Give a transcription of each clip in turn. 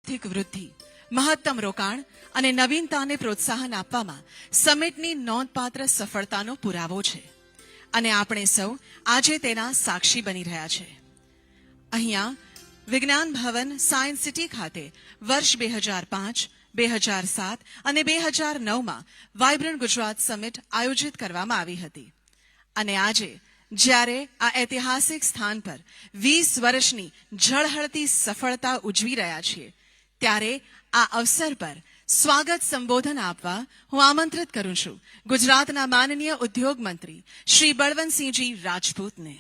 આર્થિક વૃદ્ધિ, મહત્તમ રોકાણ અને નવીનતાને પ્રોત્સાહન આપવામાં સમિટની નોંધપાત્ર સફળતાનો પુરાવો છે અને આપણે સૌ આજે તેના સાક્ષી બની રહ્યા છે. અહીંયા વિજ્ઞાન ભવન સાયન્સ સિટી ખાતે વર્ષ 2005, 2007 અને 2009માં વાયબ્રન્ટ ગુજરાત સમિટ આયોજિત કરવામાં આવી હતી અને આજે જ્યારે આ ઐતિહાસિક સ્થાન પર 20 વર્ષની ઝળહળતી સફળતા ઉજવી રહ્યા છીએ, ત્યારે આ અવસર પર સ્વાગત સંબોધન આપવા હું આમંત્રિત કરું છું ગુજરાતના માનનીય ઉદ્યોગ મંત્રી શ્રી બળવંતસિંહજી રાજપૂતને.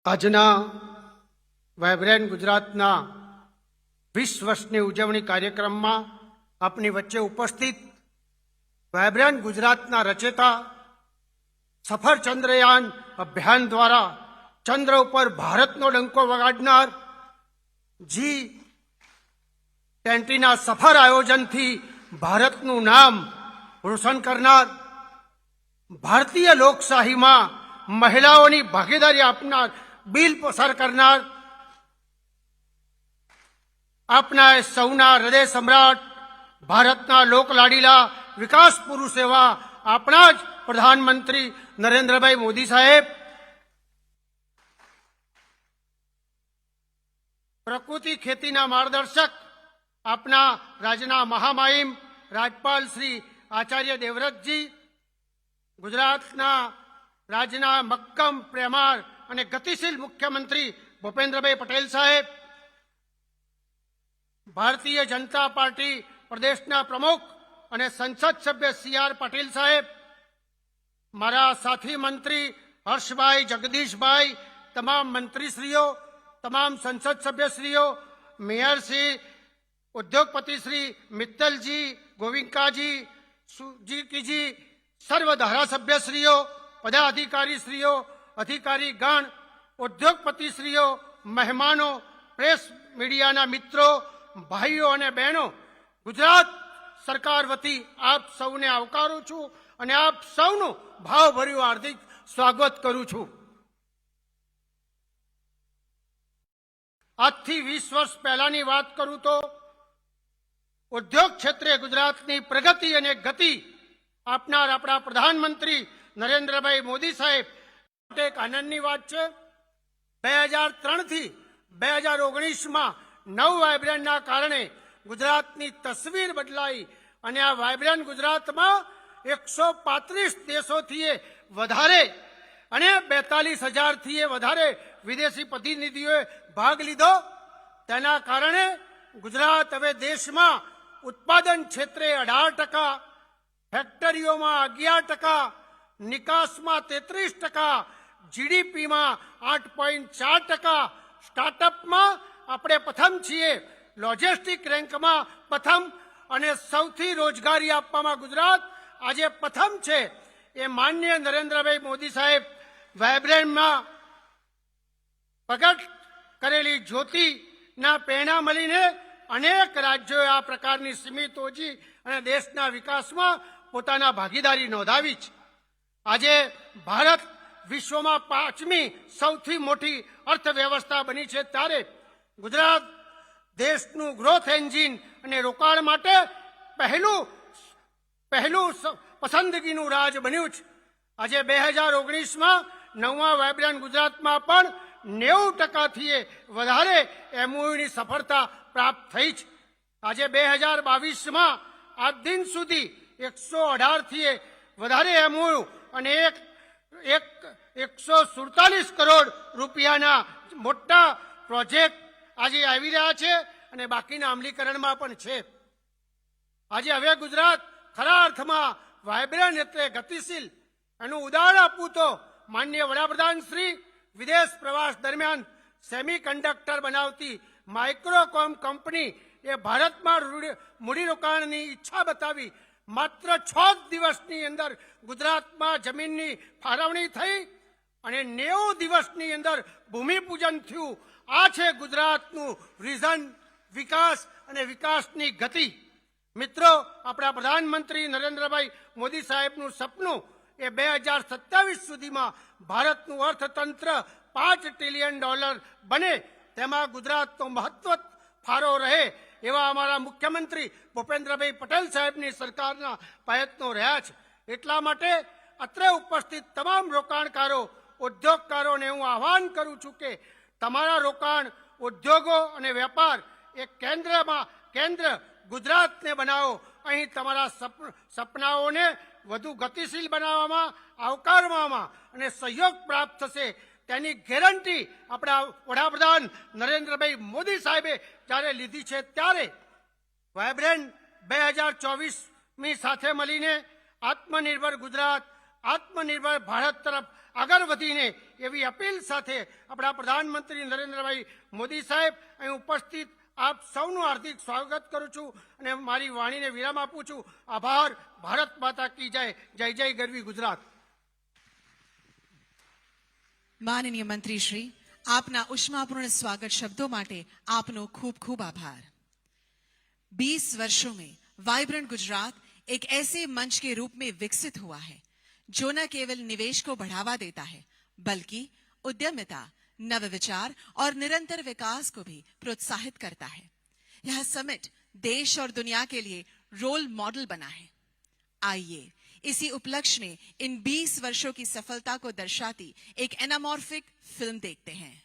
આજના વાયબ્રન્ટ ગુજરાતના 20 વર્ષની ઉજવણી કાર્યક્રમમાં આપની વચ્ચે ઉપસ્થિત વાયબ્રન્ટ ગુજરાતના રચેતા, સફળ ચંદ્રયાન અભિયાન દ્વારા ચંદ્ર ઉપર ભારતનો ડંકો વગાડનાર, G20ના સફળ આયોજનથી ભારતનું નામ રોશન કરનાર, ભારતીય લોકશાહીમાં મહિલાઓની ભાગીદારી આપનાર બિલ પસાર કરનાર, આપના સૌના હૃદય સમ્રાટ, ભારતના લોકલાડીલા વિકાસ પુરુષ એવા આપણા જ પ્રધાનમંત્રી નરેન્દ્રભાઈ મોદી સાહેબ, પ્રકૃતિ ખેતીના માર્ગદર્શક આપના રાજ્યના મહામહિમ રાજ્યપાલ શ્રી આચાર્ય દેવવ્રતજી, ગુજરાતના રાજ્યના મક્કમ, પ્રેમાળ અને ગતિશીલ મુખ્યમંત્રી ભૂપેન્દ્રભાઈ પટેલ સાહેબ, ભારતીય જનતા પાર્ટી પ્રદેશના પ્રમુખ અને સંસદ સભ્ય CR પાટીલ સાહેબ, મારા સાથી મંત્રી હર્ષભાઈ, જગદીશભાઈ, તમામ મંત્રીશ્રીઓ, તમામ સંસદ સભ્યશ્રીઓ, મેયરશ્રી, ઉદ્યોગપતિશ્રી મિત્તલજી, ગોવિંકાજી, સુજીકીજી, સર્વ ધારાસભ્યશ્રીઓ, પદાધિકારીશ્રીઓ, અધિકારીગણ, ઉદ્યોગપતિશ્રીઓ, મહેમાનો, પ્રેસ મીડિયાના મિત્રો, ભાઈઓ અને બહેનો, ગુજરાત સરકાર વતી આપ સૌને આવકારું છું અને આપ સૌનું ભાવભર્યું હાર્દિક સ્વાગત કરું છું. આજથી 20 વર્ષ પહેલાની વાત કરું તો ઉદ્યોગ ક્ષેત્રે ગુજરાતની પ્રગતિ અને ગતિ આપનાર આપણા પ્રધાનમંત્રી નરેન્દ્રભાઈ મોદી સાહેબ એક આનંદની વાત છે. 2003 થી 2019માં 9 વાયબ્રન્ટના કારણે ગુજરાતની તસવીર બદલાઈ અને આ વાયબ્રન્ટ ગુજરાતમાં 135 દેશોથી વધારે અને 42,000થી વધારે વિદેશી પ્રતિનિધિઓએ ભાગ લીધો. તેના કારણે ગુજરાત હવે દેશમાં ઉત્પાદન ક્ષેત્રે 18%, ફેક્ટરીઓમાં 11%, નિકાસમાં 33%, GDPમાં 8.4%, સ્ટાર્ટઅપમાં આપણે પ્રથમ છીએ, લોજિસ્ટિક રેન્કમાં પ્રથમ અને સૌથી રોજગારી આપવામાં ગુજરાત આજે પ્રથમ છે. એ માનનીય નરેન્દ્રભાઈ મોદી સાહેબ વાયબ્રન્ટમાં પ્રગટ કરેલી જ્યોતિના પ્રેરણા મળીને અનેક રાજ્યોએ આ પ્રકારની સીમિત ઓછી અને દેશના વિકાસમાં પોતાના ભાગીદારી નોંધાવી છે. આજે ભારત વિશ્વમાં 5મી સૌથી મોટી અર્થવ્યવસ્થા બની છે, ત્યારે ગુજરાત દેશનું ગ્રોથ એન્જિન અને રોકાણ માટે પહેલું પસંદગીનું રાજ બન્યું છે. આજે 2019માં 9મા વાયબ્રન્ટ ગુજરાતમાં પણ 90%થી વધારે MOUની સફળતા પ્રાપ્ત થઈ છે. આજે 2022માં આજ દિન સુધી 118થી વધારે MOU અને 147 કરોડ રૂપિયાના મોટા પ્રોજેક્ટ આજે આવી રહ્યા છે અને બાકીના અમલીકરણમાં પણ છે. આજે હવે ગુજરાત ખરા અર્થમાં વાયબ્રન્ટ એટલે ગતિશીલ. એનું ઉદાહરણ આપવું તો માનનીય વડાપ્રધાન શ્રી વિદેશ પ્રવાસ દરમિયાન સેમિકન્ડક્ટર બનાવતી માઇક્રોકોમ કંપની એ ભારતમાં મૂડીરોકાણની ઈચ્છા બતાવી માત્ર 6 દિવસની અંદર ગુજરાતમાં જમીનની ફાળવણી થઈ અને 90 દિવસની અંદર ભૂમિપૂજન થયું. આ છે ગુજરાતનું વિઝન વિકાસ અને વિકાસની ગતિ. મિત્રો, આપણા પ્રધાનમંત્રી નરેન્દ્રભાઈ મોદી સાહેબનું સપનું એ 2027 સુધીમાં ભારતનું અર્થતંત્ર $5 ટ્રિલિયન બને, તેમાં ગુજરાતનો મહત્વ ફાળો રહે એવા અમારા મુખ્યમંત્રી ભૂપેન્દ્રભાઈ પટેલ સાહેબની સરકારના પ્રયત્નો રહ્યા છે. એટલા માટે અત્રે ઉપસ્થિત તમામ રોકાણકારો, ઉદ્યોગકારોને હું આહવાન કરું છું કે તમારા રોકાણ, ઉદ્યોગો અને વેપાર એ કેન્દ્ર ગુજરાતને બનાવો. અહીં તમારા સપનાઓને વધુ ગતિશીલ બનાવવામાં, આવકારવામાં અને સહયોગ પ્રાપ્ત થશે તેની ગેરંટી આપણા વડાપ્રધાન નરેન્દ્રભાઈ મોદી સાહેબે જ્યારે લીધી છે, ત્યારે વાયબ્રન્ટ 2024ની સાથે મળીને આત્મનિર્ભર ગુજરાત, આત્મનિર્ભર ભારત તરફ આગળ વધીને એવી અપીલ સાથે આપણા પ્રધાનમંત્રી નરેન્દ્રભાઈ મોદી સાહેબ અહીં ઉપસ્થિત આપ સૌનું હાર્દિક સ્વાગત કરું છું અને મારી વાણીને વિરામ આપું છું. આભાર. ભારત માતા કી જય. જય જય ગરવી ગુજરાત. માનનીય મંત્રી શ્રી, આપના ઉષ્માपूर्ण स्वागत शब्दों માટે આપનો खूब खूब आभार. 20 वर्षों में वाइब्रेंट गुजरात एक ऐसे मंच के रूप में विकसित हुआ है जो न केवल निवेश को बढ़ावा देता है बल्कि उद्यमिता, नवविचार और निरंतर विकास को भी प्रोत्साहित करता है. यह समिट देश और दुनिया के लिए रोल मॉडल बना है. आइए इसी उपलक्ष्य में इन 20 वर्षों की सफलता को दर्शाती एक एनामॉर्फिक फिल्म देखते हैं.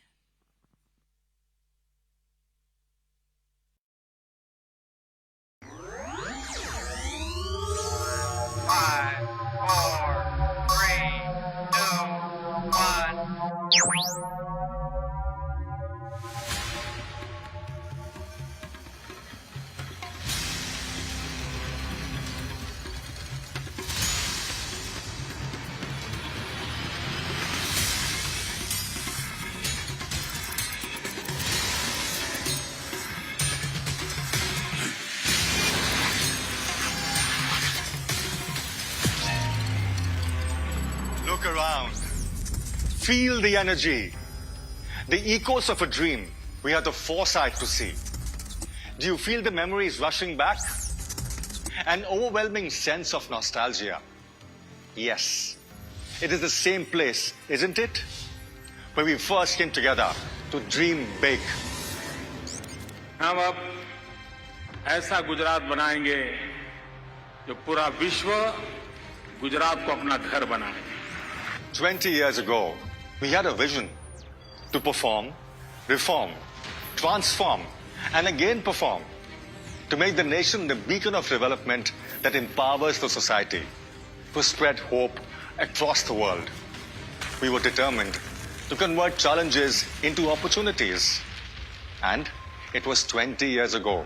5, 4, 3, 2, 1. Look around. Feel the energy. The echoes of a dream we had the foresight to see. Do you feel the memories rushing back? An overwhelming sense of nostalgia. Yes, it is the same place, isn't it? Where we first came together to dream big. हम अब ऐसा गुजरात बनाएंगे जो पूरा विश्व गुजरात को अपना घर बनाए. 20 years ago, we had a vision to perform, reform, transform, and again perform, to make the nation the beacon of development that empowers the society, to spread hope across the world. We were determined to convert challenges into opportunities. And it was 20 years ago.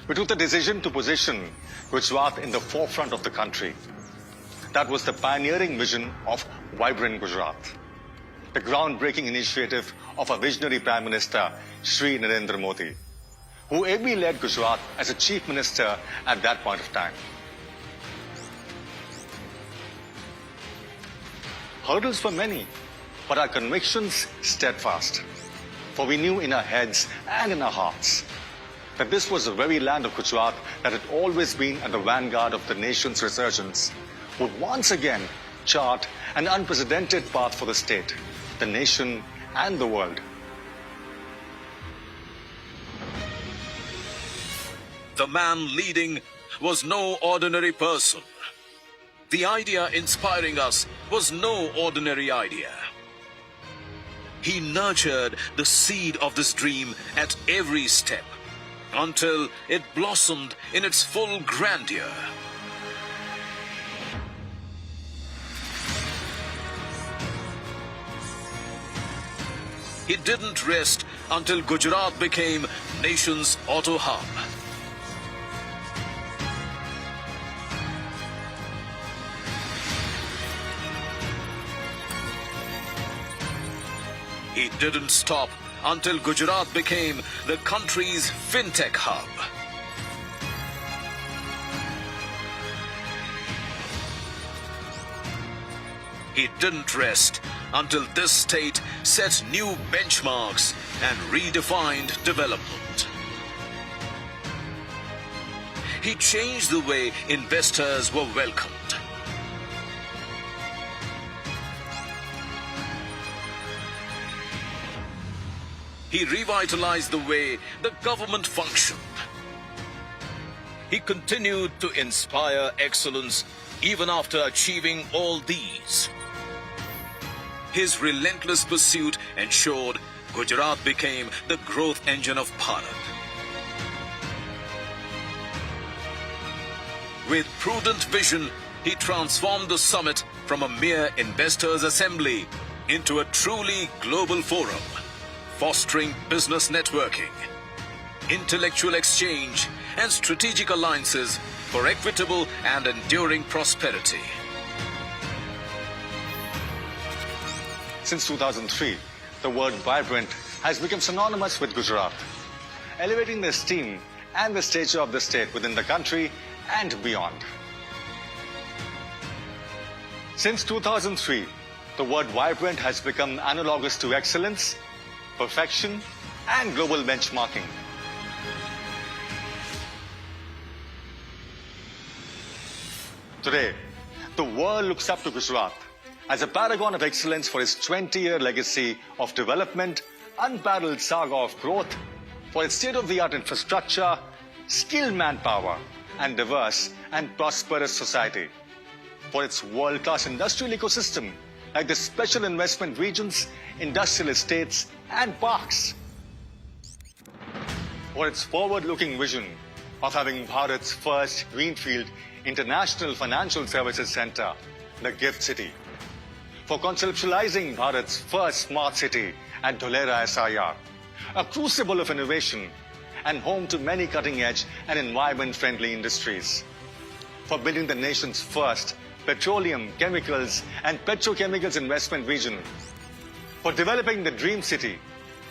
We took the decision to position Gujarat in the forefront of the country. That was the pioneering vision of Vibrant Gujarat, the groundbreaking initiative of our visionary Prime Minister, Shri Narendra Modi, who ably led Gujarat as a Chief Minister at that point of time. Hurdles were many, but our convictions steadfast. For we knew in our heads and in our hearts that this was the very land of Gujarat that had always been at the vanguard of the nation's resurgence, would once again chart an unprecedented path for the state, the nation, and the world. The man leading was no ordinary person. The idea inspiring us was no ordinary idea. He nurtured the seed of this dream at every step until it blossomed in its full grandeur. He didn't rest until Gujarat became nation's auto hub. He didn't stop until Gujarat became the country's fintech hub. He didn't rest until this state set new benchmarks and redefined development. he changed the way investors were welcomed. He revitalized the way the government functioned. He continued to inspire excellence even after achieving all these. His relentless pursuit ensured Gujarat became the growth engine of Bharat. With prudent vision, he transformed the summit from a mere investors' assembly into a truly global forum, fostering business networking, intellectual exchange, and strategic alliances for equitable and enduring prosperity. Since 2003, the word vibrant has become synonymous with Gujarat, elevating the esteem and the stature of the state within the country and beyond. Since 2003, the word vibrant has become analogous to excellence, perfection, and global benchmarking. Today, the world looks up to Gujarat as a paragon of excellence for its 20-year legacy of development, unparalleled saga of growth, for its state-of-the-art infrastructure, skilled manpower, and diverse and prosperous society, for its world-class industrial ecosystem like the special investment regions, industrial estates, and parks, for its forward-looking vision of having Bharat's first greenfield international financial services center, the GIFT City, for conceptualizing Bharat's first smart city at Dholera SIR, a crucible of innovation and home to many cutting-edge and environment-friendly industries, for building the nation's first petroleum, chemicals, and petrochemicals investment region, for developing the Dream City,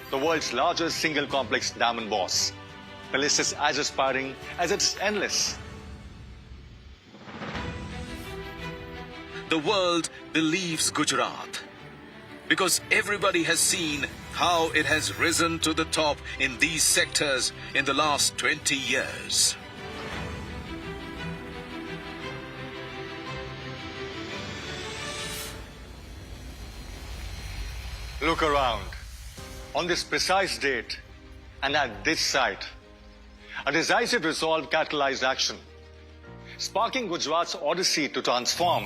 the world's largest single complex diamond boss. The list is as aspiring as it's endless. The world believes Gujarat because everybody has seen how it has risen to the top in these sectors in the last 20 years. Look around. On this precise date and at this site, a decisive resolve catalyzed action, sparking Gujarat's odyssey to transform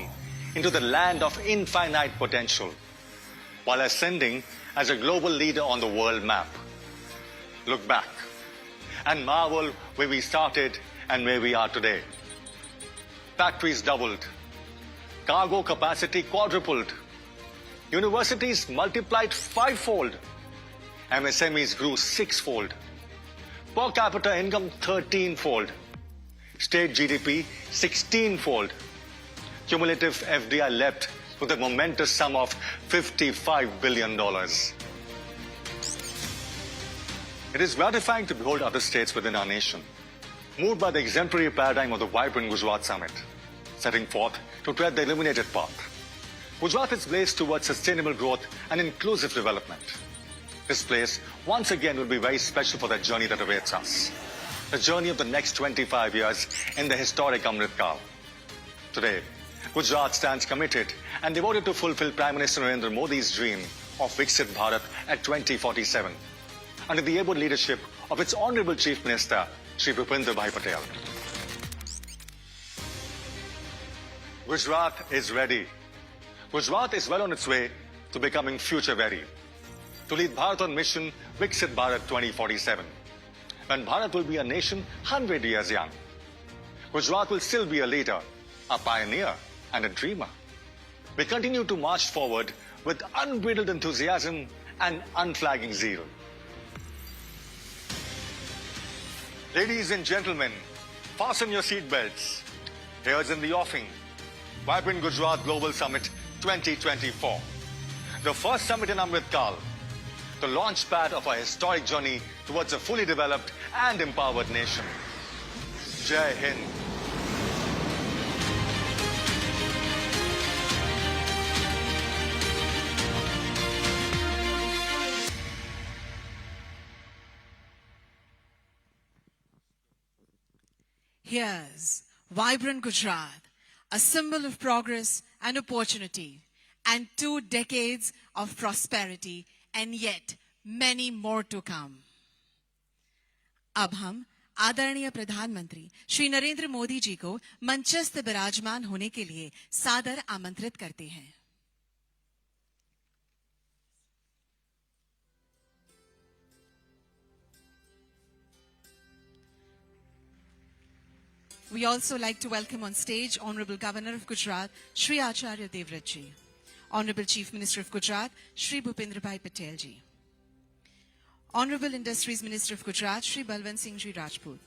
into the land of infinite potential, while ascending as a global leader on the world map. Look back and marvel where we started and where we are today. Factories doubled, cargo capacity quadrupled, universities multiplied fivefold, MSMEs grew sixfold, per capita income 13-fold, state GDP 16-fold, cumulative FDI leapt to the momentous sum of $55 billion. It is gratifying to behold other states within our nation moved by the exemplary paradigm of the vibrant Gujarat Summit, setting forth to tread the illuminated path. Gujarat is blazed towards sustainable growth and inclusive development. This place, once again, will be very special for the journey that awaits us. The journey of the next 25 years in the historic Amrit Kaal. Today, Gujarat stands committed and devoted to fulfill Prime Minister Narendra Modi's dream of Viksit Bharat at 2047, under the able leadership of its Honorable Chief Minister, Shri Bhupendra Bhai Patel. Gujarat is ready. Gujarat is well on its way to becoming future ready, to lead Bharat on mission Viksit Bharat 2047, when Bharat will be a nation 100 years young. Gujarat will still be a leader, a pioneer, and a dreamer. We continue to march forward with unbridled enthusiasm and unflagging zeal. Ladies and gentlemen, fasten your seatbelts. Here's in the offing, Vibrant Gujarat Global Summit 2024. The first summit in Amrit Kaal, the launch pad of our historic journey towards a fully developed and empowered nation. Jai Hind. Here's vibrant Gujarat, a symbol of progress and opportunity, and 2 decades of prosperity, and yet many more to come. अब हम आदरणीय प्रधानमंत्री श्री नरेंद्र मोदी जी को मंचस्थ विराजमान होने के लिए सादर आमंत्रित करते हैं. We also like to welcome on stage Honorable Governor of Gujarat, Shri Acharya Devvrat ji, Honorable Chief Minister of Gujarat, Shri Bhupendra Bhai Patel ji, Honorable Industries Minister of Gujarat, Shri Balwant Singh ji Rajput,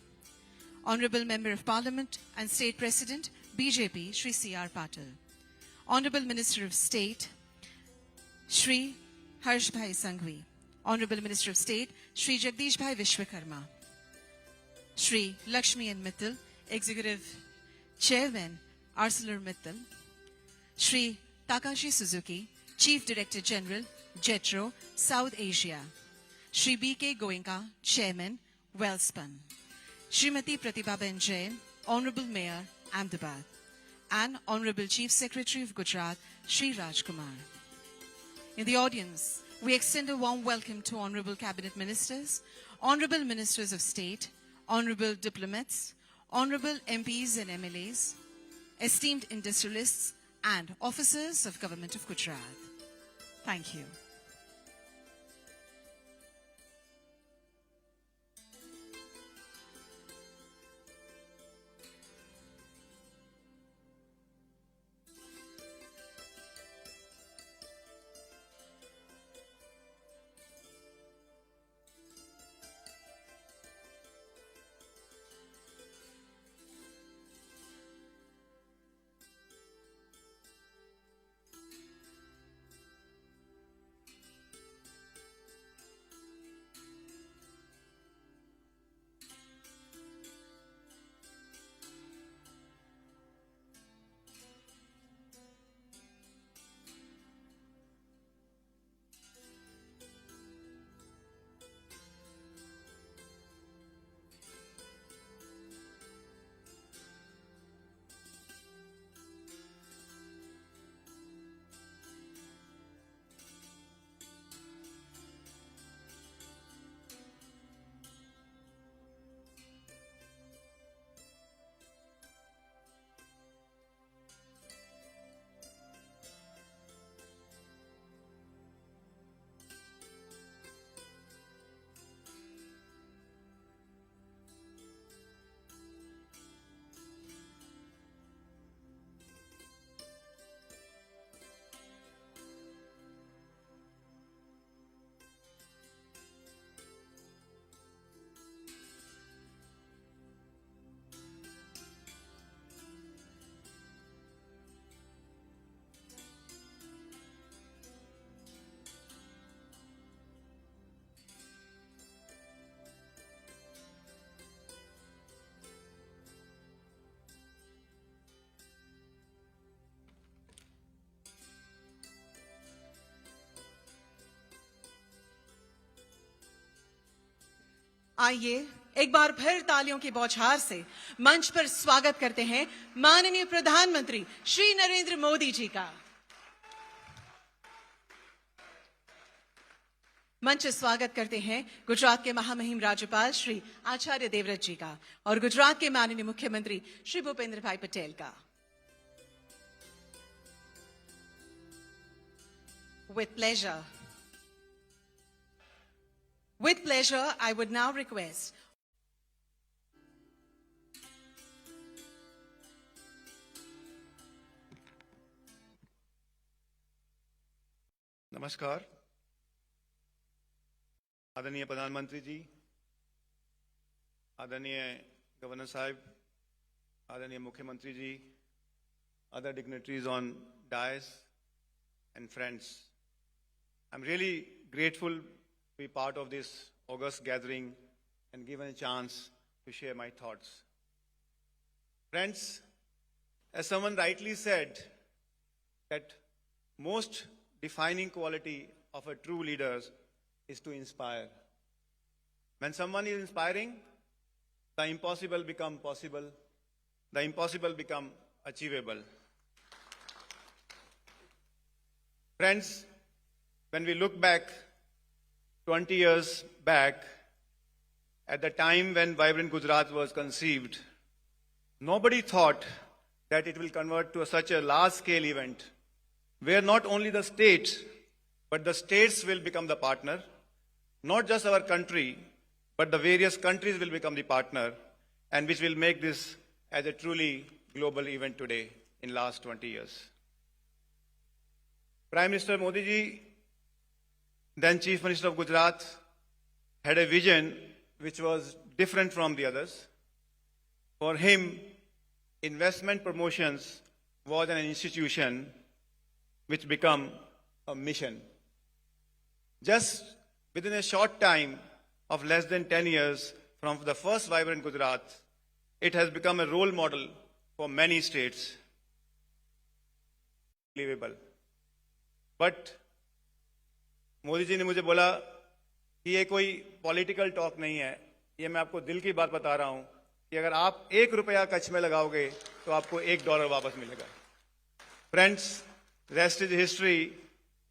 Honorable Member of Parliament and State President, BJP, Shri C.R. Patil, Honorable Minister of State, Shri Harsh Bhai Sanghvi, Honorable Minister of State, Shri Jagdish Bhai Vishwakarma, Shri Lakshmi N. Mittal, Executive Chairman, ArcelorMittal, Shri Takashi Suzuki, Chief Director General, JETRO, South Asia, Shri B.K. Goenka, Chairman, Wellspun, Srimati Pratibhaben Jain, Honorable Mayor, Ahmedabad, and Honorable Chief Secretary of Gujarat, Shri Rajkumar. In the audience, we extend a warm welcome to Honorable Cabinet Ministers, Honorable Ministers of State, Honorable Diplomats, Honorable MPs and MLAs, esteemed industrialists, and officers of Government of Gujarat. Thank you. आइए एक बार फिर तालियों की बौछार से मंच पर स्वागत करते हैं माननीय प्रधानमंत्री श्री नरेंद्र मोदी जी का. मंच से स्वागत करते हैं गुजरात के महामहिम राज्यपाल श्री आचार्य देवव्रत जी का और गुजरात के माननीय मुख्यमंत्री श्री भूपेंद्र भाई पटेल का. With pleasure, I would now request नमस्कार. आदरणीय प्रधानमंत्री जी, आदरणीय गवर्नर साहब, आदरणीय मुख्यमंत्री जी, other dignitaries on dais and friends. I'm really grateful to be part of this august gathering and given a chance to share my thoughts. Friends, as someone rightly said, that most defining quality of a true leader is to inspire. When someone is inspiring, the impossible becomes possible the impossible become achievable. Friends, when we look back 20 years back, at the time when Vibrant Gujarat was conceived, nobody thought that it will convert to such a large-scale event where not only the state, but the states will become the partner. Not just our country, but the various countries will become the partner, and which will make this as a truly global event today in last 20 years. Prime Minister Modi ji, then Chief Minister of Gujarat, had a vision which was different from the others. For him, investment promotions was an institution which became a mission. Just within a short time of less than 10 years from the first Vibrant Gujarat, it has become a role model for many states. Unbelievable. But Modi ji ने मुझे बोला कि ये कोई political talk नहीं है, ये मैं आपको दिल की बात बता रहा हूं कि अगर आप ₹1 कच्छ में लगाओगे तो आपको $1 वापस मिलेगा. Friends, rest is history.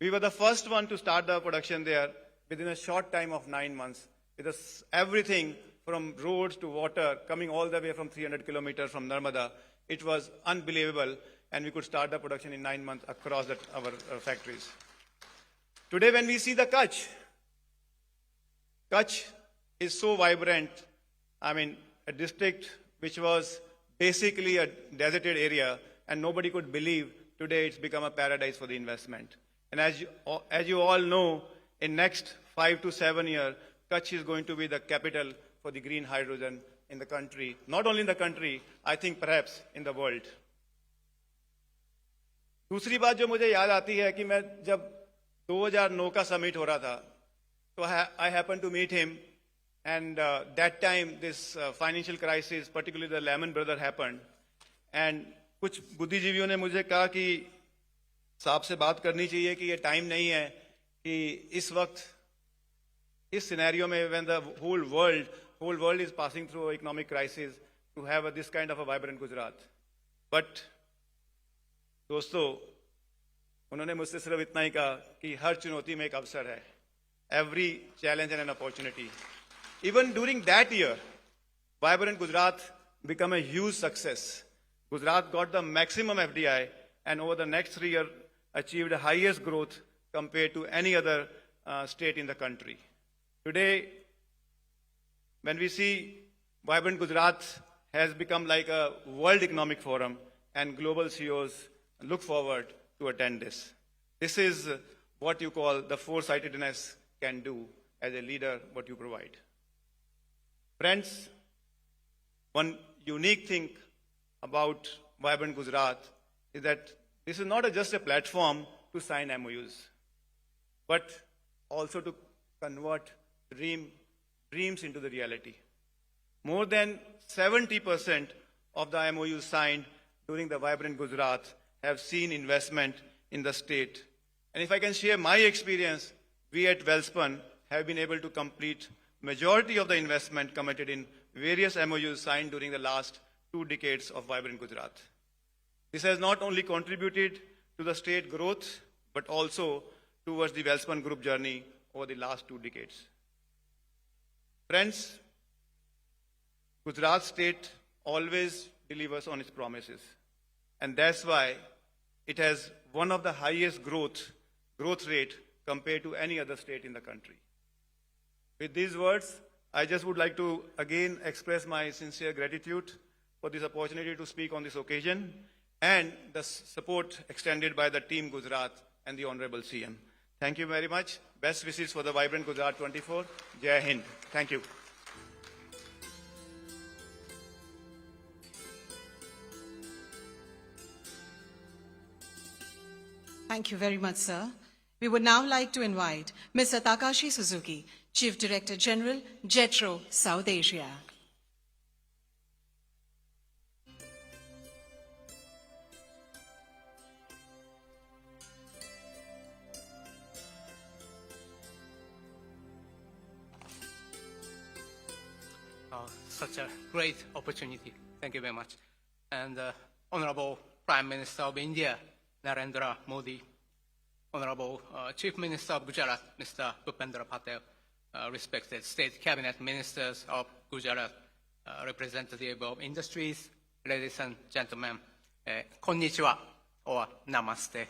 We were the first one to start the production there within a short time of 9 months. With everything from roads to water coming all the way from 300 kilometers from Narmada. It was unbelievable, and we could start the production in 9 months across our factories. Today, when we see the Kutch is so vibrant. I mean, a district which was basically a deserted area, and nobody could believe today it's become a paradise for the investment. And as you all know, in next 5 to 7 years, Kutch is going to be the capital for the green hydrogen in the country. Not only in the country, I think perhaps in the world. दूसरी बात जो मुझे याद आती है कि मैं जब 2009 का समिट हो रहा था, तो I happened to meet him, and that time this financial crisis, particularly the Lehman Brothers happened, and कुछ बुद्धिजीवियों ने मुझे कहा कि साहब से बात करनी चाहिए कि ये टाइम नहीं है कि इस वक्त इस सिनेरियो में when the whole world is passing through economic crisis to have this kind of a vibrant Gujarat. But दोस्तों, उन्होंने मुझसे सिर्फ इतना ही कहा कि हर चुनौती में एक अवसर है. Every challenge and an opportunity. Even during that year, Vibrant Gujarat became a huge success. Gujarat got the maximum FDI, and over the next 3 years achieved the highest growth compared to any other state in the country. Today, when we see Vibrant Gujarat has become like a World Economic Forum, and global CEOs look forward to attend this. This is what you call the foresightedness can do as a leader, what you provide. Friends, one unique thing about Vibrant Gujarat is that this is not just a platform to sign MOUs, but also to convert dreams into the reality. More than 70% of the MOUs signed during the Vibrant Gujarat have seen investment in the state. And if I can share my experience, we at Welspun have been able to complete majority of the investment committed in various MOUs signed during the last 2 decades of Vibrant Gujarat. This has not only contributed to the state growth, but also towards the Welspun Group journey over the last 2 decades. Friends, Gujarat state always delivers on its promises. And that's why it has one of the highest growth rate compared to any other state in the country. With these words, I just would like to again express my sincere gratitude for this opportunity to speak on this occasion and the support extended by the Team Gujarat and the Honorable CM. Thank you very much. Best wishes for the Vibrant Gujarat 24. Jai Hind. Thank you. Thank you very much, sir. We would now like to invite Mr. Takashi Suzuki, Chief Director General, JETRO, South Asia. Such a great opportunity. Thank you very much. and Honorable Prime Minister of India, Narendra Modi, Honorable Chief Minister of Gujarat, Mr. Bhupendra Patel, respected State Cabinet Ministers of Gujarat, representative of industries, ladies and gentlemen, konnichiwa or namaste.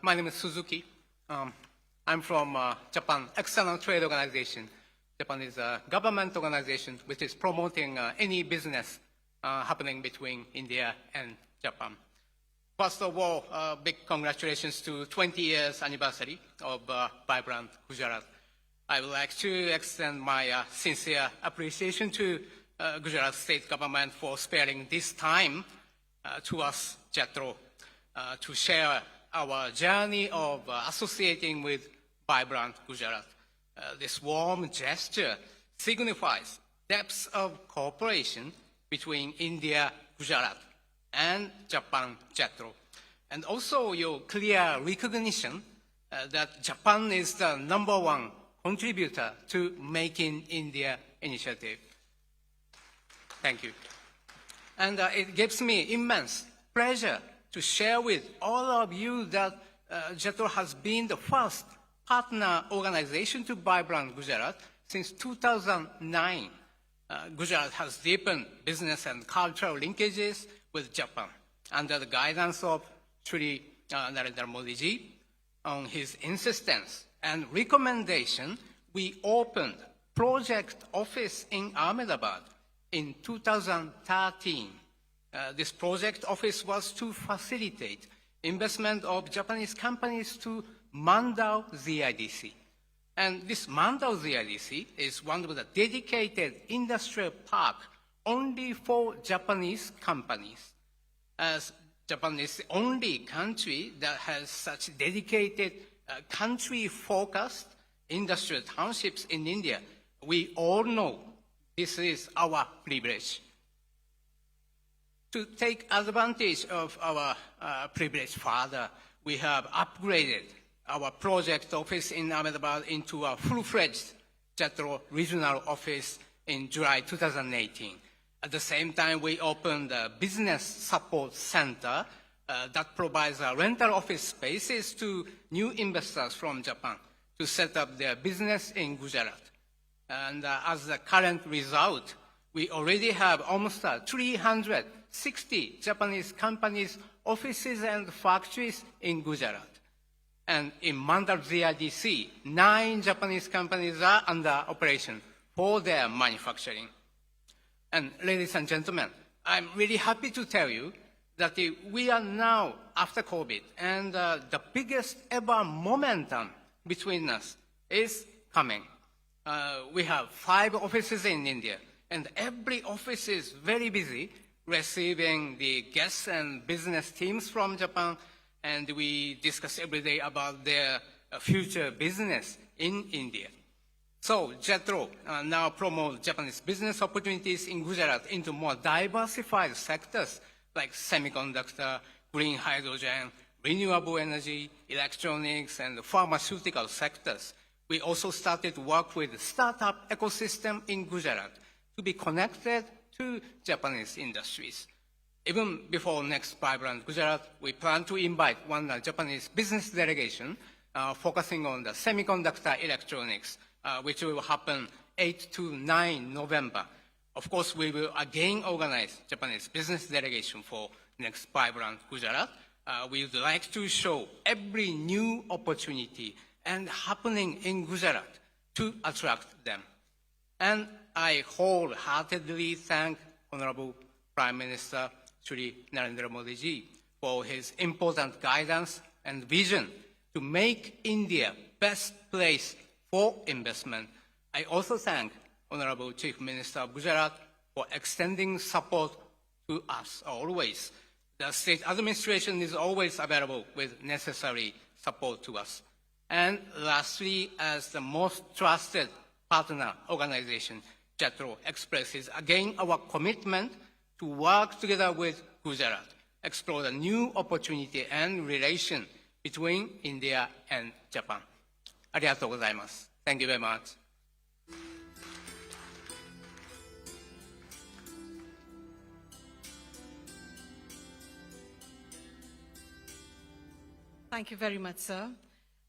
My name is Suzuki. I'm from Japan External Trade Organization. Japan is a government organization which is promoting any business happening between India and Japan. First of all, big congratulations to 20 years anniversary of Vibrant Gujarat. I would like to extend my sincere appreciation to Gujarat state government for sparing this time to us, JETRO, to share our journey of associating with Vibrant Gujarat. This warm gesture signifies depths of cooperation between India, Gujarat, and Japan, JETRO, and also your clear recognition that Japan is the #1 contributor to Make in India initiative. Thank you. And it gives me immense pleasure to share with all of you that JETRO has been the first partner organization to Vibrant Gujarat since 2009. Gujarat has deepened business and cultural linkages with Japan under the guidance of Shri Narendra Modi ji. On his insistence and recommendation, we opened project office in Ahmedabad in 2013. This project office was to facilitate investment of Japanese companies to Mandau ZIDC. And this Mandau ZIDC is one of the dedicated industrial park only for Japanese companies. As Japan is the only country that has such dedicated country-focused industrial townships in India, we all know this is our privilege. To take advantage of our privilege further, we have upgraded our project office in Ahmedabad into a full-fledged JETRO regional office in July 2018. At the same time, we opened a business support center that provides rental office spaces to new investors from Japan to set up their business in Gujarat. And as the current result, we already have almost 360 Japanese companies, offices, and factories in Gujarat. And in Mandau ZIDC, 9 Japanese companies are under operation for their manufacturing. And ladies and gentlemen, I'm really happy to tell you that we are now after COVID, and the biggest ever momentum between us is coming. We have 5 offices in India, and every office is very busy receiving the guests and business teams from Japan, and we discuss every day about their future business in India. So JETRO now promotes Japanese business opportunities in Gujarat into more diversified sectors like semiconductor, green hydrogen, renewable energy, electronics, and pharmaceutical sectors. We also started to work with the startup ecosystem in Gujarat to be connected to Japanese industries. Even before next Vibrant Gujarat, we plan to invite one Japanese business delegation focusing on the semiconductor electronics, which will happen 8 to 9 November. Of course, we will again organize Japanese business delegation for next Vibrant Gujarat. We would like to show every new opportunity and happening in Gujarat to attract them. And I wholeheartedly thank Honorable Prime Minister Shri Narendra Modi ji for his important guidance and vision to make India best place for investment. I also thank Honorable Chief Minister of Gujarat for extending support to us always. The state administration is always available with necessary support to us. And lastly, as the most trusted partner organization, JETRO expresses again our commitment to work together with Gujarat, explore the new opportunity and relation between India and Japan. ありがとうございます。Thank you very much. Thank you very much, sir.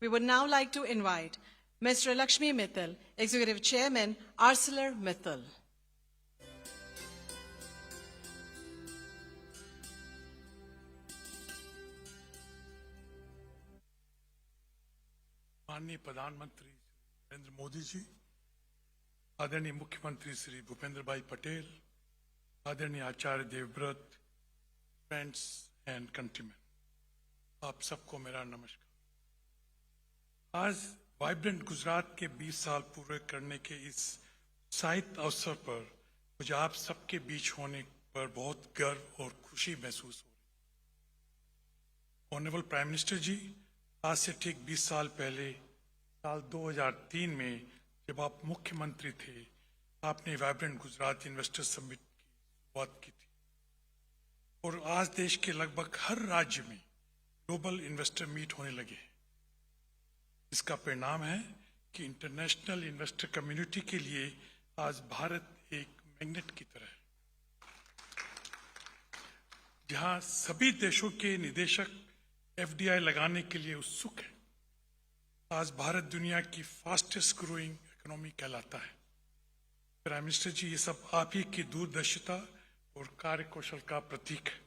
We would now like to invite Mr. Lakshmi Mittal, Executive Chairman, ArcelorMittal. माननीय प्रधानमंत्री नरेंद्र मोदी जी, आदरणीय मुख्यमंत्री श्री भूपेंद्र भाई पटेल, आदरणीय Acharya Devvrat, friends and countryman, आप सबको मेरा नमस्कार। आज वाइब्रेंट गुजरात के 20 साल पूरे करने के इस उत्साहित अवसर पर मुझे आप सबके बीच होने पर बहुत गर्व और खुशी महसूस हो रही है। ऑनरेबल प्राइम मिनिस्टर जी, आज से ठीक 20 साल पहले साल 2003 में जब आप मुख्यमंत्री थे, आपने वाइब्रेंट गुजरात इन्वेस्टर समिट की शुरुआत की थी और आज देश के लगभग हर राज्य में ग्लोबल इन्वेस्टर मीट होने लगे हैं। इसका परिणाम है कि इंटरनेशनल इन्वेस्टर कम्युनिटी के लिए आज भारत एक मैग्नेट की तरह है, जहां सभी देशों के निदेशक एफडीआई लगाने के लिए उत्सुक है। आज भारत दुनिया की फास्टेस्ट ग्रोइंग इकोनॉमी कहलाता है। प्राइम मिनिस्टर जी, ये सब आप ही की दूरदर्शिता और कार्यकौशल का प्रतीक है।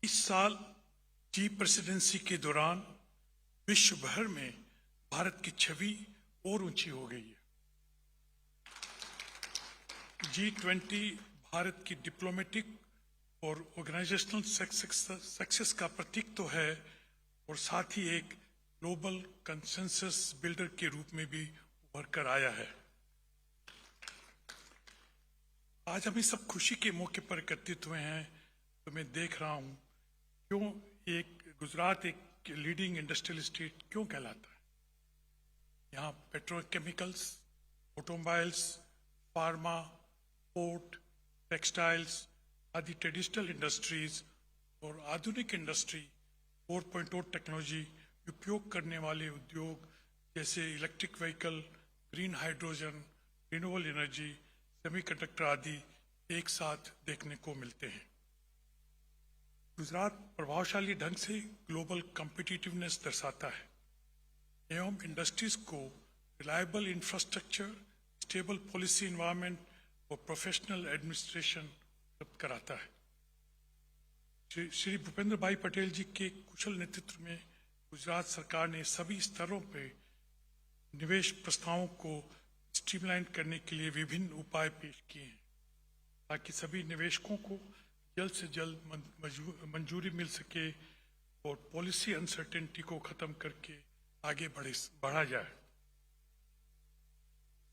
इस साल जी प्रेसिडेंसी के दौरान विश्व भर में भारत की छवि और ऊंची हो गई है। G20 भारत की डिप्लोमेटिक और ऑर्गेनाइजेशनल सक्सेस का प्रतीक तो है और साथ ही एक ग्लोबल कंसेंसस बिल्डर के रूप में भी उभर कर आया है। आज हम इस सब खुशी के मौके पर एकत्रित हुए हैं, तो मैं देख रहा हूं क्यों गुजरात एक लीडिंग इंडस्ट्रियल स्टेट क्यों कहलाता है। यहाँ petrochemicals, automobiles, pharma, port, textiles आदि ट्रेडिशनल इंडस्ट्रीज और आधुनिक इंडस्ट्री 4.0 टेक्नोलॉजी उपयोग करने वाले उद्योग जैसे electric vehicle, green hydrogen, renewable energy, semiconductor आदि एक साथ देखने को मिलते हैं। गुजरात प्रभावशाली ढंग से ग्लोबल कॉम्पिटिटिवनेस दर्शाता है एवं इंडस्ट्रीज को reliable infrastructure, stable policy environment और प्रोफेशनल एडमिनिस्ट्रेशन उपलब्ध कराता है। श्री भूपेंद्र भाई पटेल जी के कुशल नेतृत्व में गुजरात सरकार ने सभी स्तरों पर निवेश प्रस्तावों को स्ट्रीमलाइन करने के लिए विभिन्न उपाय पेश किए हैं, ताकि सभी निवेशकों को जल्द से जल्द मंजूरी मिल सके और पॉलिसी अनसर्टेनिटी को खत्म करके आगे बढ़ा जाए।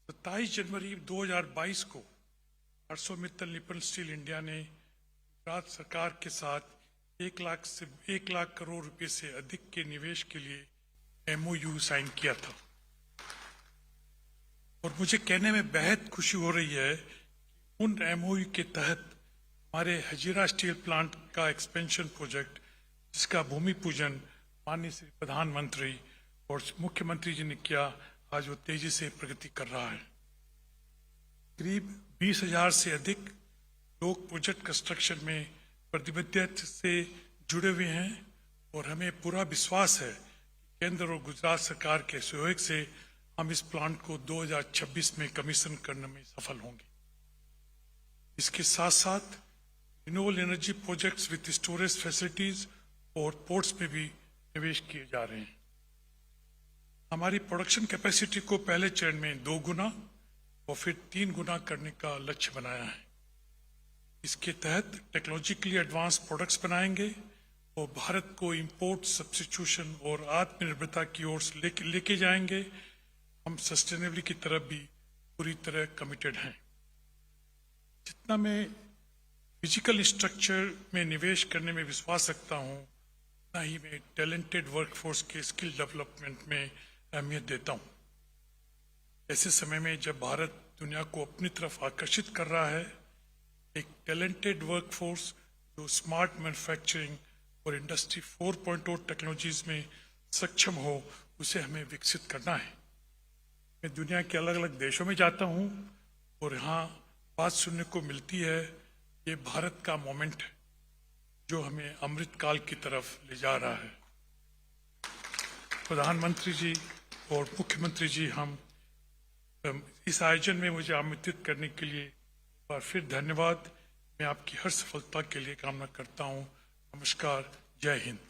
27 जनवरी 2022 को ArcelorMittal निप्पन स्टील इंडिया ने गुजरात सरकार के साथ 1 लाख करोड़ रुपए से अधिक के निवेश के लिए MOU साइन किया था और मुझे कहने में बेहद खुशी हो रही है कि उन MOU के तहत हमारे हजीरा स्टील प्लांट का एक्सपेंशन प्रोजेक्ट, जिसका भूमि पूजन माननीय श्री प्रधानमंत्री और मुख्यमंत्री जी ने किया, आज वो तेजी से प्रगति कर रहा है। करीब 20,000 से अधिक लोग प्रोजेक्ट कंस्ट्रक्शन में प्रतिबद्धता से जुड़े हुए हैं और हमें पूरा विश्वास है कि केंद्र और गुजरात सरकार के सहयोग से हम इस प्लांट को 2026 में कमीशन करने में सफल होंगे। इसके साथ साथ renewable energy projects with storage facilities और पोर्ट्स में भी निवेश किए जा रहे हैं। हमारी प्रोडक्शन कैपेसिटी को पहले चरण में 2 गुना और फिर 3 गुना करने का लक्ष्य बनाया है। इसके तहत टेक्नोलॉजिकली एडवांस प्रोडक्ट्स बनाएंगे और भारत को इंपोर्ट सब्स्टिट्यूशन और आत्मनिर्भरता की ओर लेके जाएंगे। हम सस्टेनेबिलिटी की तरफ भी पूरी तरह कमिटेड हैं। जितना मैं फिजिकल स्ट्रक्चर में निवेश करने में विश्वास रखता हूं, उतना ही मैं टैलेंटेड वर्कफोर्स के स्किल डेवलपमेंट में अहमियत देता हूं। ऐसे समय में जब भारत दुनिया को अपनी तरफ आकर्षित कर रहा है, एक टैलेंटेड वर्कफोर्स जो स्मार्ट मैन्युफैक्चरिंग और इंडस्ट्री 4.0 टेक्नोलॉजीज में सक्षम हो, उसे हमें विकसित करना है। मैं दुनिया के अलग अलग देशों में जाता हूं और यहाँ बात सुनने को मिलती है, ये भारत का मोमेंट है। जो हमें अमृत काल की तरफ ले जा रहा है। प्रधानमंत्री जी और मुख्यमंत्री जी, हम इस आयोजन में मुझे आमंत्रित करने के लिए एक बार फिर धन्यवाद। मैं आपकी हर सफलता के लिए कामना करता हूं। नमस्कार, जय Hind.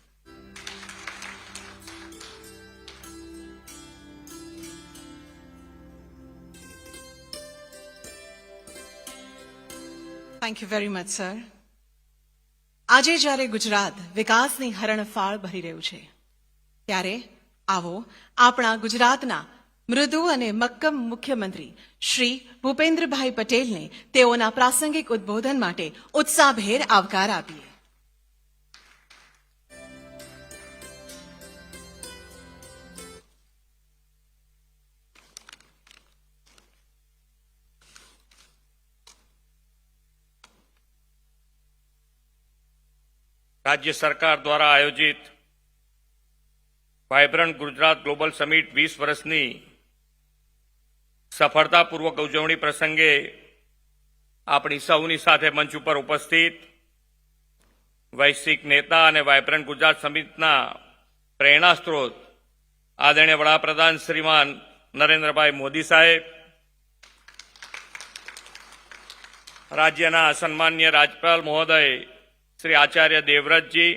Thank you very much sir. આજે જ્યારે ગુજરાત વિકાસની હરણફાળ ભરી રહ્યું છે, ત્યારે આવો આપણા ગુજરાતના મૃદુ અને મક્કમ મુખ્યમંત્રી શ્રી ભૂપેન્દ્રભાઈ પટેલને તેઓના પ્રાસંગિક ઉદ્બોધન માટે ઉત્સાહભેર આવકાર આપીએ. राज्य सरकार द्वारा आयोजित वाइब्रન્ટ गुजरात ग्लोबल समिट 20 વર્ષની સફળતાપૂર્વક ઉજવણી પ્રસંગે આપણી સૌની સાથે મંચ ઉપર ઉપસ્થિત વૈશ્વિક નેતા અને વાઇબ્રન્ટ ગુજરાત સમિટના પ્રેરણા સ્ત્રોત આદરણીય વડાપ્રધાન શ્રીમાન નરેન્દ્રભાઈ મોદી સાહેબ, રાજ્યના સન્માન્ય રાજ્યપાલ મહોદય શ્રી આચાર્ય દેવવ્રતજી,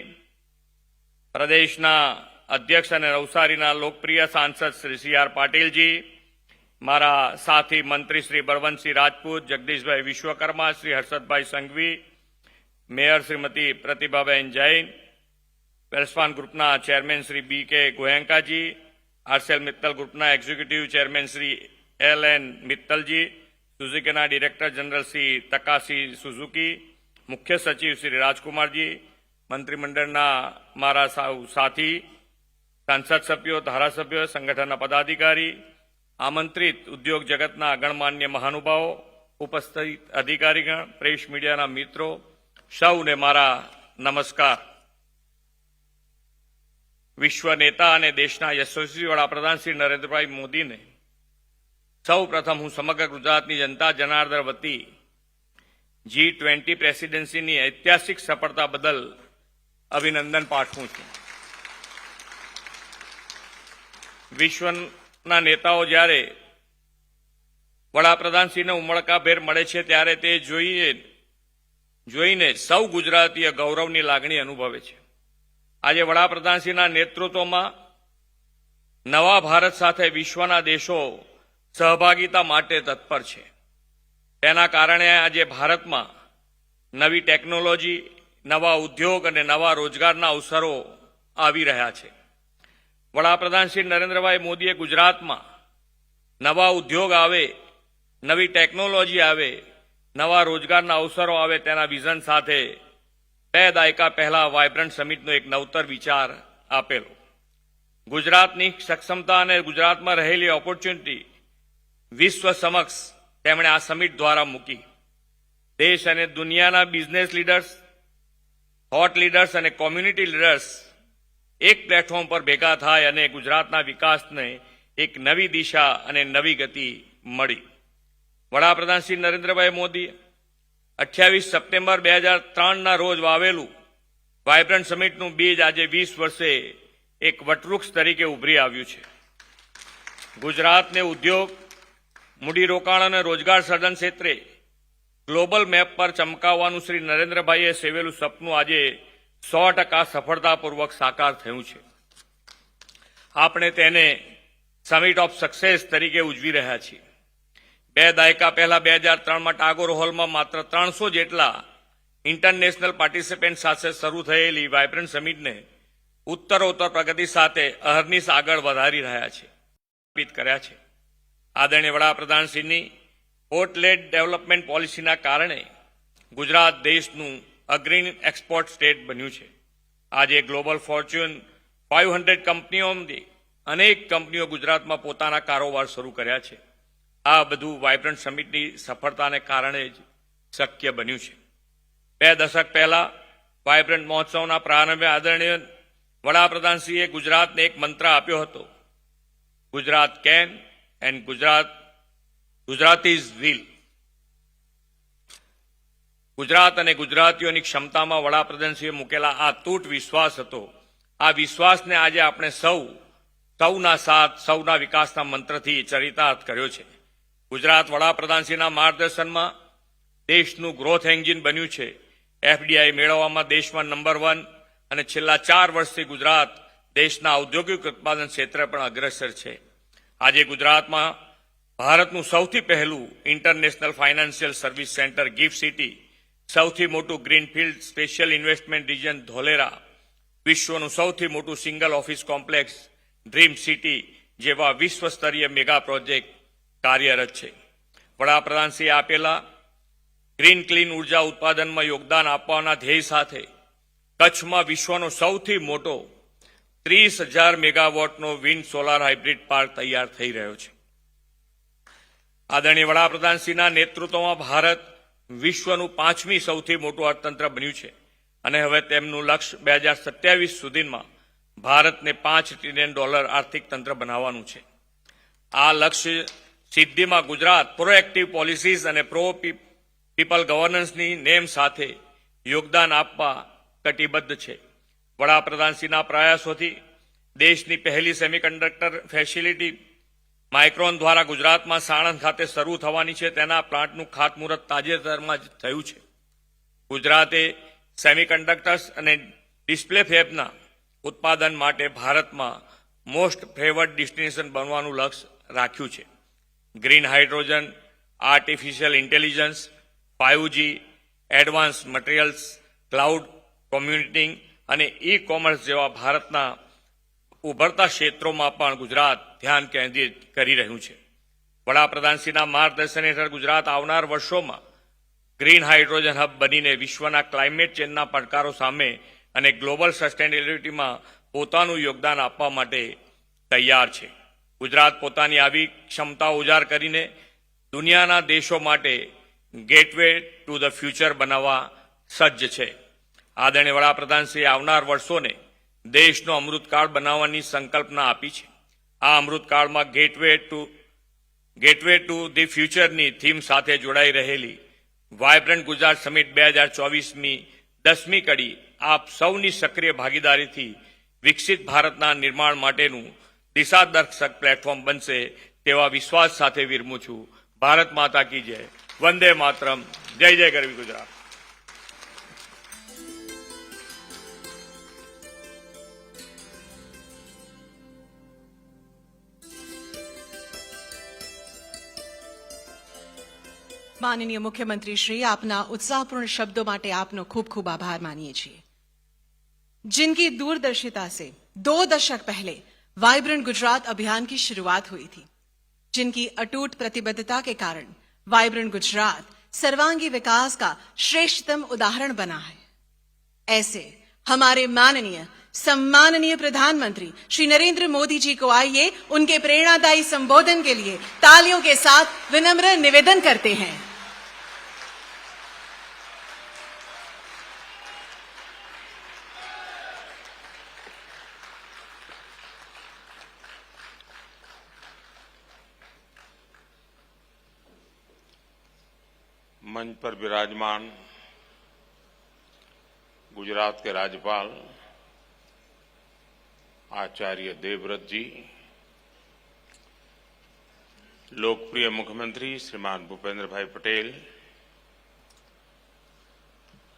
પ્રદેશના અધ્યક્ષ અને નવસારીના લોકપ્રિય સાંસદ શ્રી સી.આર. પાટીલજી, મારા સાથી મંત્રી શ્રી બળવંતસિંહ રાજપૂત, જગદીશભાઈ વિશ્વકર્મા, શ્રી હર્ષદભાઈ સંઘવી, મેયર શ્રીમતી પ્રતિભાબેન જૈન, વેલ્સપાન ગ્રુપના chairman Shri B K. Goenkaji, Arcelor Mittal ગ્રુપના executive chairman Shri L N. Mittalji, સુઝુકીના director general Shri Takashi Suzuki, मुख्य सचिव श्री राजकुमार जी, मंत्रिमंडलना मारा साथी सांसद सभ्यों, धारासभ्यों, संगठन पदाधिकारी, आमंत्रित उद्योग जगतना गणमान्य महानुभावों, उपस्थित अधिकारीगण, प्रेस मीडियाना मित्रों, सौने मारा नमस्कार। विश्व नेता અને દેશના યશસ્વી વડાપ્રધાન શ્રી નરેન્દ્રભાઈ મોદીને સૌ પ્રથમ હું સમગ્ર ગુજરાતની જનતા જનાર્દન વતી G20 પ્રેસિડેન્સીની ઐતિહાસિક સફળતા બદલ અભિનંદન પાઠવું છું. વિશ્વના નેતાઓ જ્યારે વડાપ્રધાનશ્રીને ઉમળકાભેર મળે છે ત્યારે તે જોઈને સૌ ગુજરાતીય ગૌરવની લાગણી અનુભવે છે. આજે વડાપ્રધાનશ્રીના નેતૃત્વમાં નવા ભારત સાથે વિશ્વના દેશો સહભાગિતા માટે તત્પર છે. તેના કારણે આજે ભારતમાં નવી ટેકનોલોજી, નવા ઉદ્યોગ અને નવા રોજગારના અવસરો આવી રહ્યા છે. વડાપ્રધાન શ્રી નરેન્દ્રભાઈ મોદીએ ગુજરાતમાં નવા ઉદ્યોગ આવે, નવી ટેકનોલોજી આવે, નવા રોજગારના અવસરો આવે તેના વિઝન સાથે 2 દાયકા પહેલા વાઇબ્રન્ટ સમિટનો એક નવતર વિચાર આપેલો. ગુજરાતની સક્ષમતા અને ગુજરાતમાં રહેલી ઓપોર્ચ્યુનિટી વિશ્વ સમક્ષ તેમણે આ સમિટ દ્વારા મૂકી. દેશ અને દુનિયાના બિઝનેસ લીડર્સ, થોટ લીડર્સ અને કોમ્યુનિટી લીડર્સ એક પ્લેટફોર્મ પર ભેગા થાય અને ગુજરાતના વિકાસને એક નવી દિશા અને નવી ગતિ મળી. વડાપ્રધાન શ્રી નરેન્દ્રભાઈ મોદી 28 સપ્ટેમ્બર 2003ના રોજ વાવેલું વાઇબ્રન્ટ સમિટનું બીજ આજે 20 વર્ષે એક વટવૃક્ષ તરીકે ઉભરી આવ્યું છે. ગુજરાતને ઉદ્યોગ, મૂડીરોકાણ અને રોજગાર સર્જન ક્ષેત્રે ગ્લોબલ મેપ પર ચમકાવવાનું શ્રી નરેન્દ્રભાઈએ સેવેલું સપનું આજે 100% સફળતાપૂર્વક સાકાર થયું છે. આપણે તેને સમિટ ઓફ સક્સેસ તરીકે ઉજવી રહ્યા છીએ. 2 દાયકા પહેલા 2003માં ટાગોર હોલમાં માત્ર 300 જેટલા ઇન્ટરનેશનલ પાર્ટિસિપન્ટ સાથે શરૂ થયેલી વાઇબ્રન્ટ સમિટને ઉત્તરોત્તર પ્રગતિ સાથે અહર્નિશ આગળ વધારી રહ્યા છે, સ્થાપિત કર્યા છે. આદરણીય વડાપ્રધાનશ્રીની પોર્ટ લેડ ડેવલપમેન્ટ પોલિસીના કારણે ગુજરાત દેશનું અગ્રણી એક્સપોર્ટ સ્ટેટ બન્યું છે. આજે ગ્લોબલ ફોર્ચ્યુન 500 કંપનીઓમાંથી અનેક કંપનીઓ ગુજરાતમાં પોતાના કારોબાર શરૂ કર્યા છે. આ બધું વાઇબ્રન્ટ સમિટની સફળતાને કારણે જ શક્ય બન્યું છે. 2 દશક પહેલા વાઇબ્રન્ટ મહોત્સવના પ્રારંભે આદરણીય વડાપ્રધાનશ્રીએ ગુજરાતને એક મંત્ર આપ્યો હતો, Gujarat can and Gujaratis will. Gujarat અને ગુજરાતીઓની ક્ષમતામાં વડાપ્રધાનશ્રીએ મૂકેલા આ તૂટ વિશ્વાસ હતો. આ વિશ્વાસને આજે આપણે સૌના સાથ, સૌના વિકાસના મંત્રથી ચરિતાર્થ કર્યો છે. ગુજરાત વડાપ્રધાનશ્રીના માર્ગદર્શનમાં દેશનું ગ્રોથ એન્જિન બન્યું છે. એફડીઆઈ મેળવવામાં દેશમાં નંબર 1 અને છેલ્લા 4 વર્ષથી ગુજરાત દેશના ઔદ્યોગિક ઉત્પાદન ક્ષેત્રે પણ અગ્રેસર છે. આજે ગુજરાતમાં ભારતનું સૌથી પહેલું international financial service centre gift city, સૌથી મોટું greenfield special investment region Dholera, વિશ્વનું સૌથી મોટું single office complex dream city જેવા વિશ્વ સ્તરીય મેગા પ્રોજેક્ટ કાર્યરત છે. વડાપ્રધાનશ્રીએ આપેલા ગ્રીન ક્લીન ઉર્જા ઉત્પાદનમાં યોગદાન આપવાના ધ્યેય સાથે કચ્છમાં વિશ્વનો સૌથી મોટો 30,000 મેગાવોટનો વિન્ડ સોલાર હાઇબ્રિડ પાર્ક તૈયાર થઈ રહ્યો છે. આદરણીય વડાપ્રધાનશ્રીના નેતૃત્વમાં ભારત વિશ્વનું 5મી સૌથી મોટું અર્થતંત્ર બન્યું છે અને હવે તેમનું લક્ષ્ય 2027 સુધીમાં ભારતને $5 ટ્રિલિયન આર્થિક તંત્ર બનાવવાનું છે. આ લક્ષ્ય સિદ્ધિમાં ગુજરાત પ્રોએક્ટિવ પોલિસીઝ અને પ્રો પીપલ ગવર્નન્સની નેમ સાથે યોગદાન આપવા કટિબદ્ધ છે. વડાપ્રધાનશ્રીના પ્રયાસોથી દેશની પહેલી સેમિકન્ડક્ટર ફેસિલિટી માઇક્રોન દ્વારા ગુજરાતમાં સાણંદ ખાતે શરૂ થવાની છે. તેના પ્લાન્ટનું ખાતમુહૂર્ત તાજેતરમાં જ થયું છે. ગુજરાતે સેમિકન્ડક્ટર્સ અને ડિસ્પ્લે ફેબના ઉત્પાદન માટે ભારતમાં મોસ્ટ ફેવર્ડ ડેસ્ટિનેશન બનવાનું લક્ષ્ય રાખ્યું છે. Green hydrogen, artificial intelligence, 5G, advance materials, cloud computing અને ઈ કોમર્સ જેવા ભારતના ઉભરતા ક્ષેત્રોમાં પણ ગુજરાત ધ્યાન કેન્દ્રિત કરી રહ્યું છે. વડાપ્રધાનશ્રીના માર્ગદર્શન હેઠળ ગુજરાત આવનાર વર્ષોમાં ગ્રીન હાઇડ્રોજન હબ બનીને વિશ્વના ક્લાઇમેટ ચેન્જના પડકારો સામે અને ગ્લોબલ સસ્ટેનેબિલિટીમાં પોતાનું યોગદાન આપવા માટે તૈયાર છે. ગુજરાત પોતાની આવી ક્ષમતા ઉજાગર કરીને દુનિયાના દેશો માટે ગેટવે ટુ ધ ફ્યુચર બનાવવા સજ્જ છે. આદરણીય વડાપ્રધાનશ્રીએ આવનાર વર્ષોને દેશનો અમૃતકાળ બનાવવાની સંકલ્પના આપી છે. આ અમૃતકાળમાં ગેટવે ટુ ધી ફ્યુચરની થીમ સાથે જોડાઈ રહેલી વાયબ્રન્ટ ગુજરાત સમિટ 2024ની 10મી કડી આપ સૌની સક્રિય ભાગીદારીથી વિકસિત ભારતના નિર્માણ માટેનું દિશાદર્શક પ્લેટફોર્મ બનશે તેવા વિશ્વાસ સાથે વિરમું છું. ભારત માતા કી જય. વંદે માતરમ. જય જય ગરવી ગુજરાત. माननीय मुख्यमंत्री श्री, आपना उत्साहपूर्ण शब्दों માટે આપનો ખૂબ ખૂબ આભાર માનીએ છીએ. जिनकी दूरदर्शिता से 2 दशक पहले वाइब्रेंट गुजरात अभियान की शुरुआत हुई थी, जिनकी अटूट प्रतिबद्धता के कारण वाइब्रेंट गुजरात सर्वांगी विकास का श्रेष्ठतम उदाहरण बना है. ऐसे हमारे माननीय सम्माननीय प्रधानमंत्री श्री नरेंद्र मोदी जी को आइए उनके प्रेरणादायी संबोधन के लिए तालियों के साथ विनम्र निवेदन करते हैं. मंच पर विराजमान गुजरात के राज्यपाल आचार्य देवव्रत जी, लोकप्रिय मुख्यमंत्री श्रीमान भूपेंद्र भाई पटेल,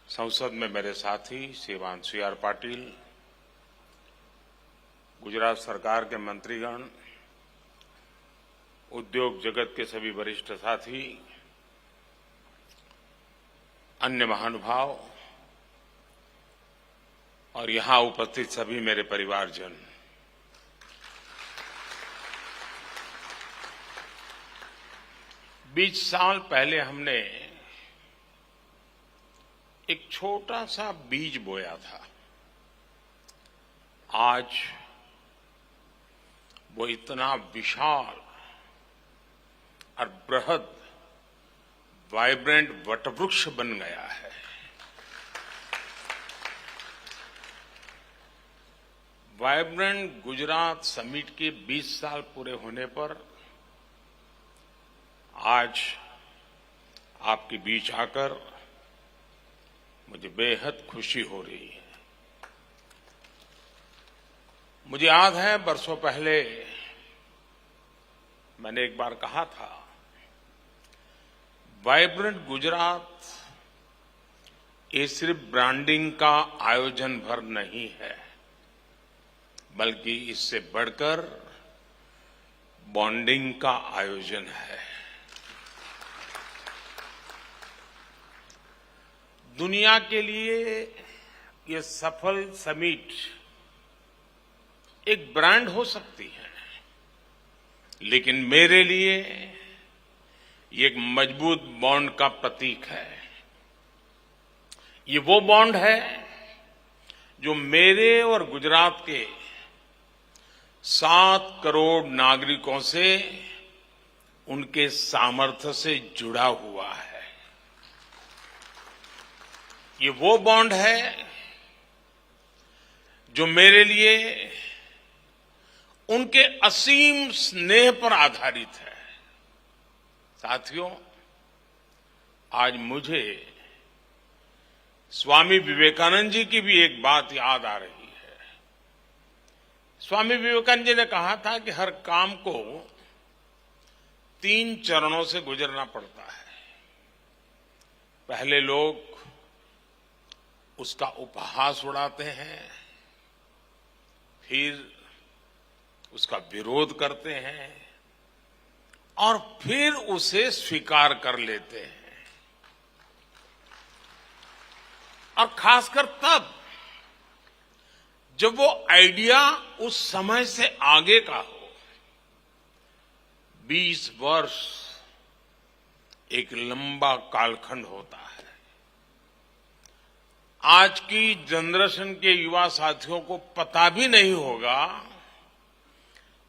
संसद में मेरे साथी श्रीमान CR पाटिल, गुजरात सरकार के मंत्रीगण, उद्योग जगत के सभी वरिष्ठ साथी, अन्य महानुभाव और यहां उपस्थित सभी मेरे परिवारजन, बीस साल पहले हमने एक छोटा सा बीज बोया था. आज वो इतना विशाल और बृहद वाइब्रेंट वटवृक्ष बन गया है. वाइब्रेंट गुजरात समिट के 20 साल पूरे होने पर आज आपके बीच आकर मुझे बेहद खुशी हो रही है। मुझे याद है बरसों पहले मैंने एक बार कहा था, वाइब्रेंट गुजरात ये सिर्फ ब्रांडिंग का आयोजन भर नहीं है, बल्कि इससे बढ़कर बॉन्डिंग का आयोजन है। दुनिया के लिए ये सफल समिट एक ब्रांड हो सकती है, लेकिन मेरे लिए ये एक मजबूत बॉन्ड का प्रतीक है। ये वो बॉन्ड है जो मेरे और गुजरात के 7 करोड़ नागरिकों से उनके सामर्थ्य से जुड़ा हुआ है। ये वो बॉन्ड है जो मेरे लिए उनके असीम स्नेह पर आधारित है। साथियों, आज मुझे स्वामी विवेकानंद जी की भी एक बात याद आ रही है। स्वामी विवेकानंद जी ने कहा था कि हर काम को 3 चरणों से गुजरना पड़ता है। पहले लोग उसका उपहास उड़ाते हैं, फिर उसका विरोध करते हैं और फिर उसे स्वीकार कर लेते हैं। और खासकर तब जब वो आइडिया उस समय से आगे का हो। 20 वर्ष एक लंबा कालखंड होता है। आज की जनरेशन के युवा साथियों को पता भी नहीं होगा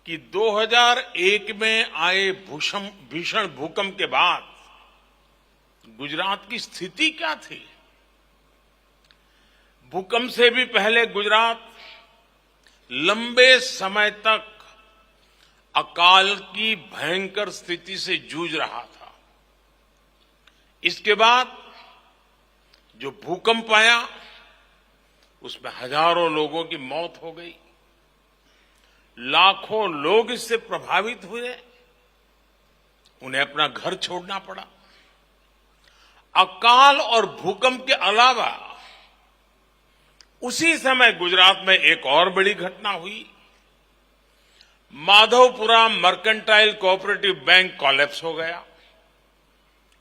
कि 2001 में आए भीषण भूकंप के बाद गुजरात की स्थिति क्या थी। भूकंप से भी पहले गुजरात लंबे समय तक अकाल की भयंकर स्थिति से जूझ रहा था। इसके बाद जो भूकंप आया उसमें हजारों लोगों की मौत हो गई, लाखों लोग इससे प्रभावित हुए, उन्हें अपना घर छोड़ना पड़ा। अकाल और भूकंप के अलावा उसी समय गुजरात में एक और बड़ी घटना हुई। Madhavpura mercantile cooperative bank collapse हो गया।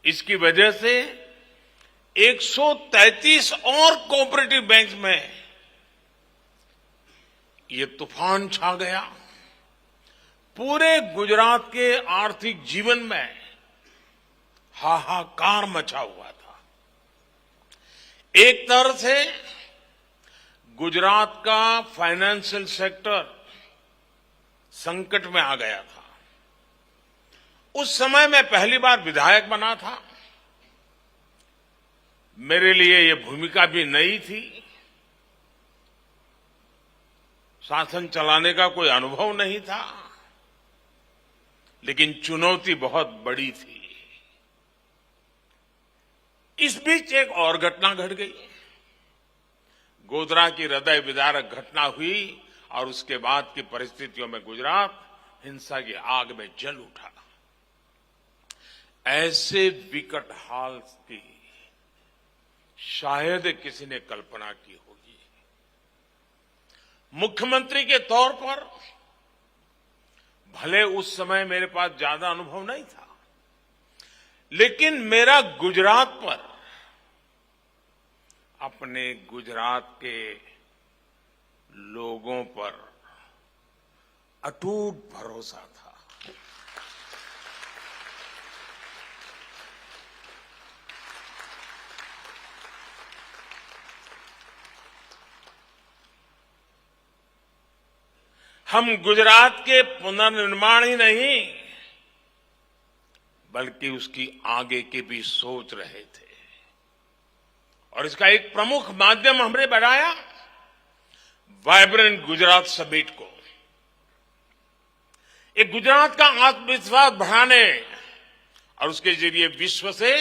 इसकी वजह से 133 और कोऑपरेटिव बैंक में ये तूफान छा गया। पूरे गुजरात के आर्थिक जीवन में हाहाकार मचा हुआ था। एक तरह से गुजरात का फाइनेंशियल सेक्टर संकट में आ गया था। उस समय मैं पहली बार विधायक बना था। मेरे लिए ये भूमिका भी नई थी। शासन चलाने का कोई अनुभव नहीं था, लेकिन चुनौती बहुत बड़ी थी। इस बीच एक और घटना घट गई। गोधरा की हृदय विदारक घटना हुई और उसके बाद की परिस्थितियों में गुजरात हिंसा की आग में जल उठा। ऐसे विकट हाल की शायद किसी ने कल्पना की होगी। मुख्यमंत्री के तौर पर भले उस समय मेरे पास ज्यादा अनुभव नहीं था, लेकिन मेरा गुजरात पर, अपने गुजरात के लोगों पर अटूट भरोसा था। हम गुजरात के पुनर्निर्माण ही नहीं, बल्कि उसकी आगे की भी सोच रहे थे। और इसका एक प्रमुख माध्यम हमने बनाया वाइब्रेंट गुजरात समिट को। एक गुजरात का आत्मविश्वास बढ़ाने और उसके जरिए विश्व से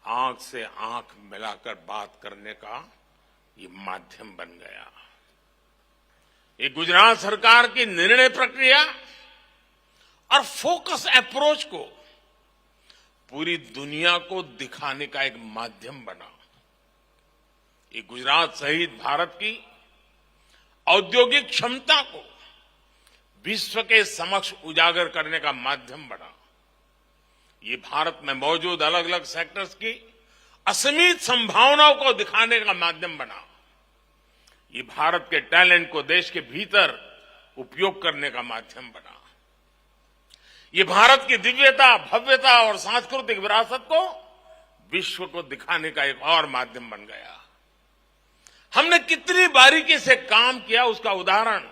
आंख से आंख मिलाकर बात करने का ये माध्यम बन गया। ये गुजरात सरकार की निर्णय प्रक्रिया और फोकस अप्रोच को पूरी दुनिया को दिखाने का एक माध्यम बना। ये गुजरात सहित भारत की औद्योगिक क्षमता को विश्व के समक्ष उजागर करने का माध्यम बना। ये भारत में मौजूद अलग अलग सेक्टर्स की असीमित संभावनाओं को दिखाने का माध्यम बना। ये भारत के टैलेंट को देश के भीतर उपयोग करने का माध्यम बना। ये भारत की दिव्यता, भव्यता और सांस्कृतिक विरासत को विश्व को दिखाने का एक और माध्यम बन गया। हमने कितनी बारीकी से काम किया उसका उदाहरण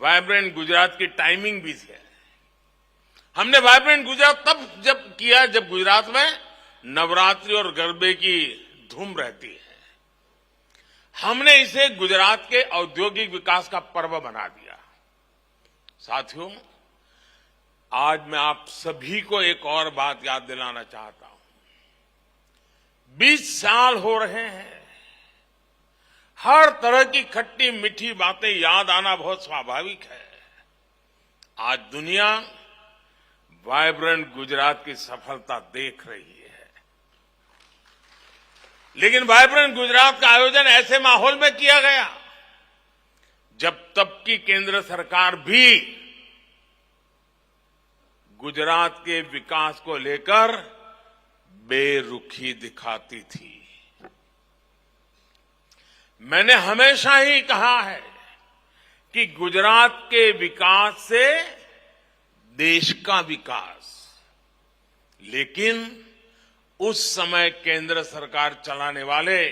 वाइब्रेंट गुजरात की टाइमिंग भी है। हमने वाइब्रेंट गुजरात जब किया जब गुजरात में नवरात्रि और गरबे की धूम रहती है। हमने इसे गुजरात के औद्योगिक विकास का पर्व बना दिया। साथियों, आज मैं आप सभी को एक और बात याद दिलाना चाहता हूं। 20 साल हो रहे हैं। हर तरह की खट्टी मीठी बातें याद आना बहुत स्वाभाविक है। आज दुनिया वाइब्रेंट गुजरात की सफलता देख रही है। लेकिन वाइब्रेंट गुजरात का आयोजन ऐसे माहौल में किया गया जब तब की केंद्र सरकार भी गुजरात के विकास को लेकर बेरुखी दिखाती थी। मैंने हमेशा ही कहा है कि गुजरात के विकास से देश का विकास, लेकिन उस समय केंद्र सरकार चलाने वाले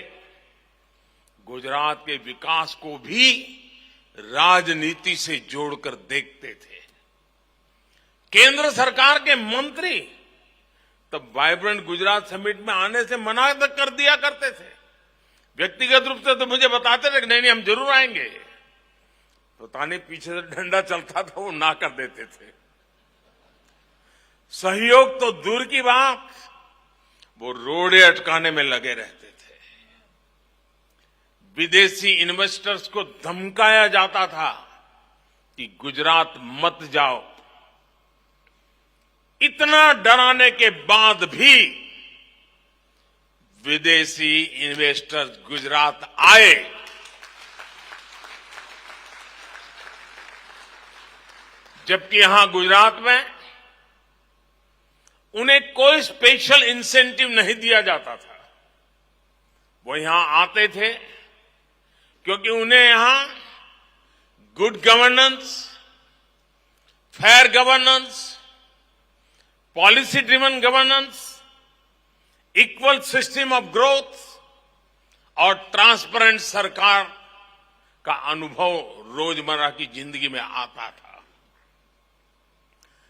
गुजरात के विकास को भी राजनीति से जोड़कर देखते थे। केंद्र सरकार के मंत्री तब वाइब्रेंट गुजरात समिट में आने से मना कर दिया करते थे। व्यक्तिगत रूप से तो मुझे बताते थे कि नहीं हम जरूर आएंगे। पता नहीं पीछे से डंडा चलता था, वो ना कर देते थे। सहयोग तो दूर की बात, वो रोड़े अटकाने में लगे रहते थे। विदेशी इन्वेस्टर्स को धमकाया जाता था कि गुजरात मत जाओ। इतना डराने के बाद भी विदेशी इन्वेस्टर्स गुजरात आए। जबकि यहां गुजरात में उन्हें कोई स्पेशल इंसेंटिव नहीं दिया जाता था। वो यहां आते थे क्योंकि उन्हें यहां good governance, fair governance, policy driven governance, equal system of growth और ट्रांसपेरेंट सरकार का अनुभव रोजमर्रा की जिंदगी में आता था।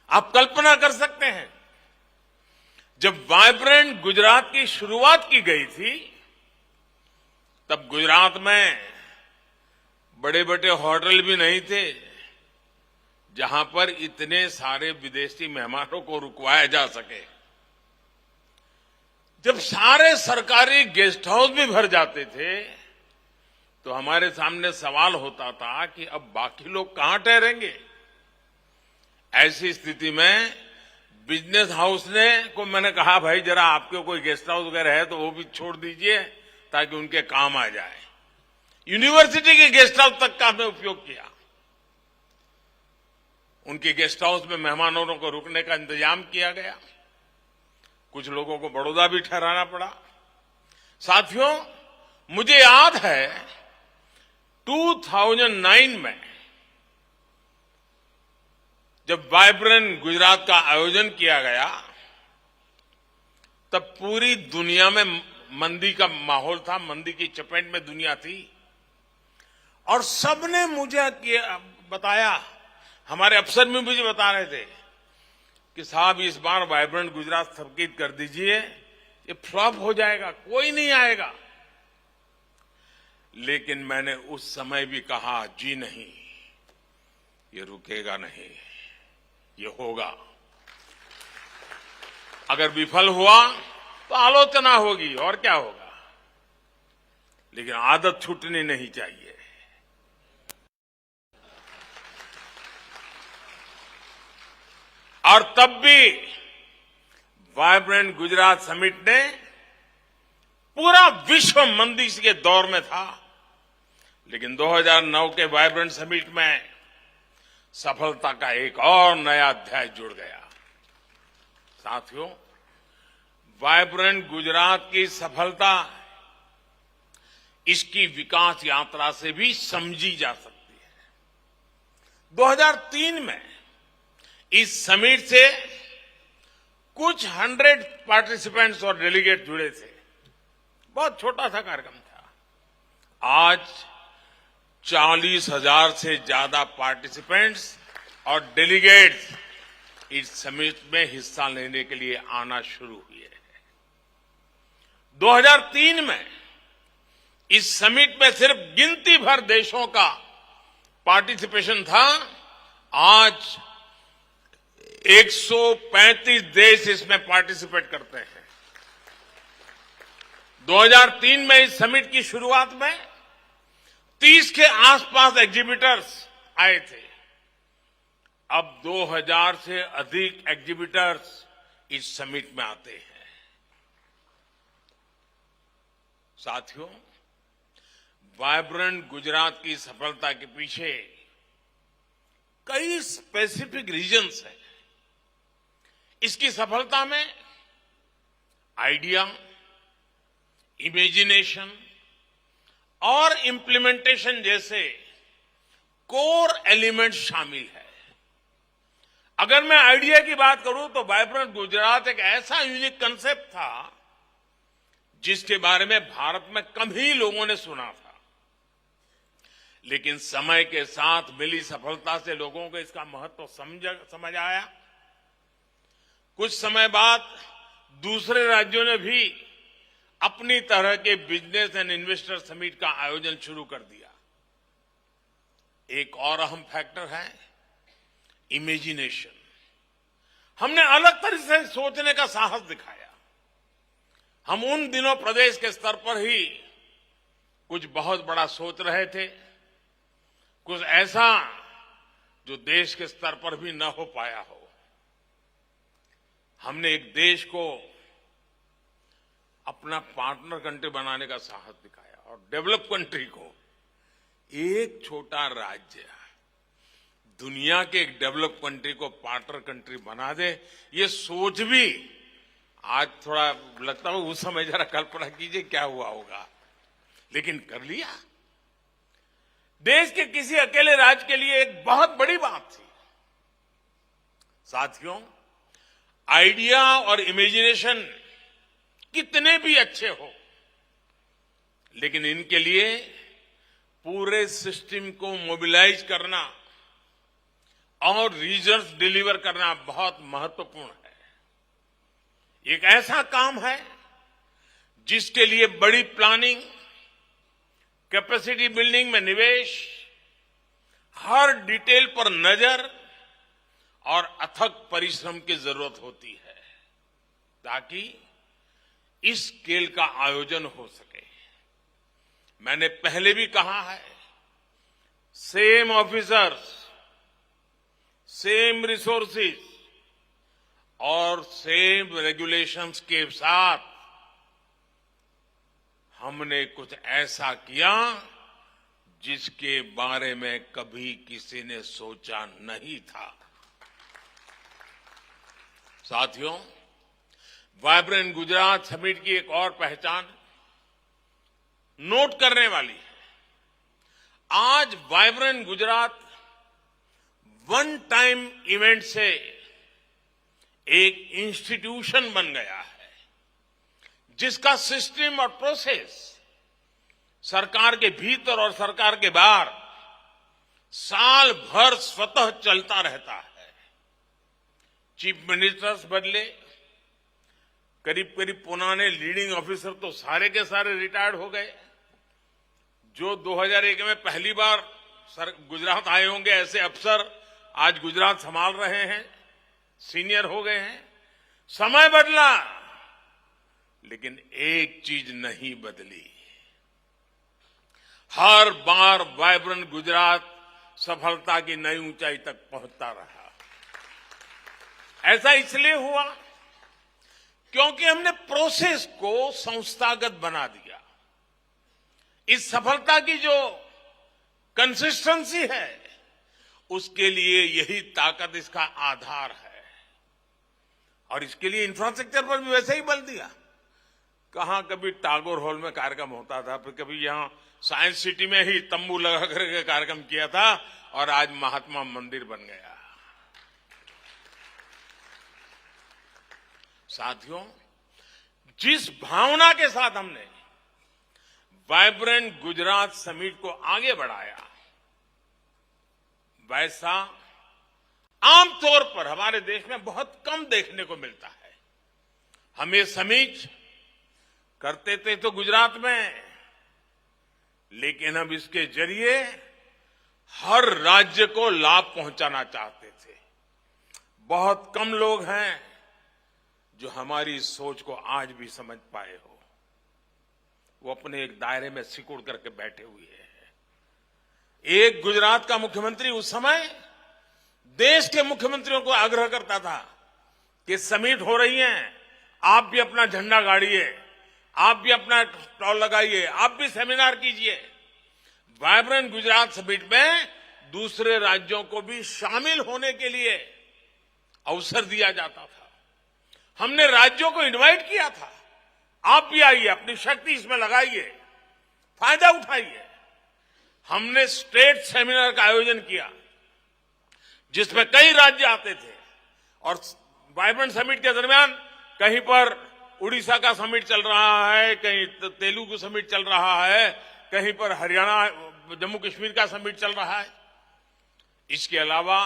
आप कल्पना कर सकते हैं, जब वाइब्रेंट गुजरात की शुरुआत की गई थी तब गुजरात में बड़े बड़े होटल भी नहीं थे जहां पर इतने सारे विदेशी मेहमानों को रुकवाया जा सके। जब सारे सरकारी गेस्ट हाउस भी भर जाते थे तो हमारे सामने सवाल होता था कि अब बाकी लोग कहां ठहरेंगे। ऐसी स्थिति में बिजनेस हाउस को मैंने कहा, भाई जरा आपके कोई गेस्ट हाउस वगैरह है तो वो भी छोड़ दीजिए ताकि उनके काम आ जाए। यूनिवर्सिटी के गेस्ट हाउस तक का हमने उपयोग किया। उनके गेस्ट हाउस में मेहमानों को रुकने का इंतजाम किया गया। कुछ लोगों को बड़ौदा भी ठहराना पड़ा। साथियों, मुझे याद है 2009 में जब वाइब्रेंट गुजरात का आयोजन किया गया तब पूरी दुनिया में मंदी का माहौल था, मंदी की चपेट में दुनिया थी और सबने मुझे बताया, हमारे अफसर भी मुझे बता रहे थे कि साहब इस बार वाइब्रेंट गुजरात स्थगित कर दीजिए, ये फ्लॉप हो जाएगा, कोई नहीं आएगा। लेकिन मैंने उस समय भी कहा, जी नहीं, ये रुकेगा नहीं, ये होगा। अगर विफल हुआ तो आलोचना होगी और क्या होगा, लेकिन आदत छूटनी नहीं चाहिए। और तब भी वाइब्रेंट गुजरात समिट ने पूरा विश्व मंदी के दौर में था, लेकिन 2009 के वाइब्रेंट समिट में सफलता का एक और नया अध्याय जुड़ गया। साथियों, वाइब्रेंट गुजरात की सफलता इसकी विकास यात्रा से भी समझी जा सकती है। 2003 में इस समिट से कुछ 100 पार्टिसिपेंट्स और डेलीगेट जुड़े थे। बहुत छोटा सा कार्यक्रम था। आज 40,000 से ज्यादा पार्टिसिपेंट्स और डेलीगेट्स इस समिट में हिस्सा लेने के लिए आना शुरू हुए हैं। 2003 में इस समिट में सिर्फ गिनती भर देशों का पार्टिसिपेशन था। आज 135 देश इसमें पार्टिसिपेट करते हैं। 2003 में इस समिट की शुरुआत में 30 के आसपास एग्जीबिटर्स आए थे। अब 2000 से अधिक एग्जीबिटर्स इस समिट में आते हैं। साथियों, वाइब्रेंट गुजरात की सफलता के पीछे कई स्पेसिफिक रीजन्स हैं। इसकी सफलता में आइडिया, इमेजिनेशन और इम्प्लीमेंटेशन जैसे कोर एलिमेंट शामिल है। अगर मैं आइडिया की बात करूं तो वाइब्रेंट गुजरात एक ऐसा यूनिक कंसेप्ट था जिसके बारे में भारत में कम ही लोगों ने सुना था, लेकिन समय के साथ मिली सफलता से लोगों को इसका महत्व समझ आया। कुछ समय बाद दूसरे राज्यों ने भी अपनी तरह के बिजनेस एंड इन्वेस्टर समिट का आयोजन शुरू कर दिया। एक और अहम फैक्टर है इमेजिनेशन। हमने अलग तरीके से सोचने का साहस दिखाया। हम उन दिनों प्रदेश के स्तर पर ही कुछ बहुत बड़ा सोच रहे थे, कुछ ऐसा जो देश के स्तर पर भी न हो पाया हो। हमने एक देश को अपना पार्टनर कंट्री बनाने का साहस दिखाया और डेवलप कंट्री को एक छोटा राज्य दुनिया के एक डेवलप कंट्री को पार्टनर कंट्री बना दे, ये सोच भी आज थोड़ा लगता है। उस समय जरा कल्पना कीजिए क्या हुआ होगा, लेकिन कर लिया। देश के किसी अकेले राज्य के लिए एक बहुत बड़ी बात थी। साथियों, आइडिया और इमेजिनेशन कितने भी अच्छे हो, लेकिन इनके लिए पूरे सिस्टम को मोबिलाइज करना और रिजल्ट डिलीवर करना बहुत महत्वपूर्ण है। एक ऐसा काम है जिसके लिए बड़ी प्लानिंग, कैपेसिटी बिल्डिंग में निवेश, हर डिटेल पर नजर और अथक परिश्रम की जरूरत होती है ताकि इस स्केल का आयोजन हो सके। मैंने पहले भी कहा है, सेम ऑफिसर्स, सेम रिसोर्सेज और सेम रेगुलेशंस के साथ हमने कुछ ऐसा किया जिसके बारे में कभी किसी ने सोचा नहीं था। साथियों, वाइब्रेंट गुजरात समिट की एक और पहचान नोट करने वाली है। आज vibrant Gujarat one time event से एक इंस्टीट्यूशन बन गया है जिसका सिस्टम और प्रोसेस सरकार के भीतर और सरकार के बाहर साल भर स्वतः चलता रहता है। चीफ मिनिस्टर्स बदले, करीब करीब पुराने लीडिंग ऑफिसर तो सारे के सारे रिटायर्ड हो गए। जो 2001 में पहली बार गुजरात आए होंगे ऐसे अफसर आज गुजरात संभाल रहे हैं, सीनियर हो गए हैं। समय बदला, लेकिन एक चीज नहीं बदली। हर बार वाइब्रेंट गुजरात सफलता की नई ऊंचाई तक पहुंचता रहा। ऐसा इसलिए हुआ क्योंकि हमने प्रोसेस को संस्थागत बना दिया। इस सफलता की जो कंसिस्टेंसी है, उसके लिए यही ताकत इसका आधार है। और इसके लिए इंफ्रास्ट्रक्चर पर भी वैसे ही बल दिया। कहां कभी टागोर हॉल में कार्यक्रम होता था, फिर कभी यहां साइंस सिटी में ही तंबू लगा करके कार्यक्रम किया था, और आज महात्मा मंदिर बन गया। साथियों, जिस भावना के साथ हमने वाइब्रेंट गुजरात समिट को आगे बढ़ाया, वैसा आमतौर पर हमारे देश में बहुत कम देखने को मिलता है। हम ये समिट करते थे तो गुजरात में, लेकिन हम इसके जरिए हर राज्य को लाभ पहुंचाना चाहते थे। बहुत कम लोग हैं जो हमारी सोच को आज भी समझ पाए हो। वो अपने एक दायरे में सिकुड़ करके बैठे हुए हैं। एक गुजरात का मुख्यमंत्री उस समय देश के मुख्यमंत्रियों को आग्रह करता था कि समिट हो रही है, आप भी अपना झंडा गाड़िए, आप भी अपना स्टॉल लगाइए, आप भी सेमिनार कीजिए। वाइब्रेंट गुजरात समिट में दूसरे राज्यों को भी शामिल होने के लिए अवसर दिया जाता था। हमने राज्यों को इनवाइट किया था, आप भी आइए, अपनी शक्ति इसमें लगाइए, फायदा उठाइए। हमने स्टेट सेमिनार का आयोजन किया जिसमें कई राज्य आते थे, और वाइब्रेंट समिट के दरमियान कहीं पर उड़ीसा का समिट चल रहा है, कहीं तेलुगु समिट चल रहा है, कहीं पर हरियाणा जम्मू कश्मीर का समिट चल रहा है। इसके अलावा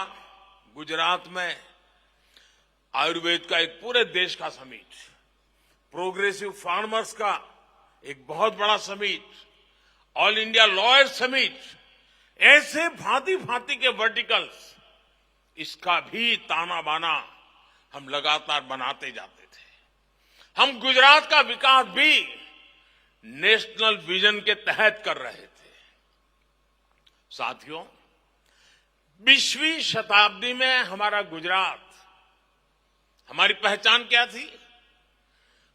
गुजरात में आयुर्वेद का एक पूरे देश का समिट, प्रोग्रेसिव फार्मर्स का एक बहुत बड़ा summit, all India lawyer summit, ऐसे भांति भांति के वर्टिकल्स, इसका भी ताना बाना हम लगातार बनाते जाते थे। हम गुजरात का विकास भी नेशनल विजन के तहत कर रहे थे। साथियों, 20वीं शताब्दी में हमारा गुजरात, हमारी पहचान क्या थी?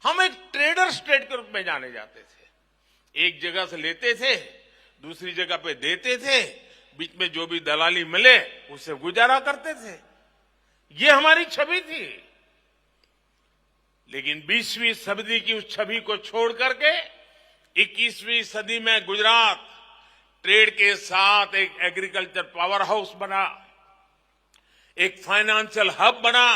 हम एक ट्रेडर स्टेट के रूप में जाने जाते थे। एक जगह से लेते थे, दूसरी जगह पे देते थे, बीच में जो भी दलाली मिले उससे गुजारा करते थे। ये हमारी छवि थी। लेकिन 20वीं सदी की उस छवि को छोड़ करके 21वीं सदी में गुजरात ट्रेड के साथ एक एग्रीकल्चर पावर हाउस बना, एक फाइनेंशियल हब बना,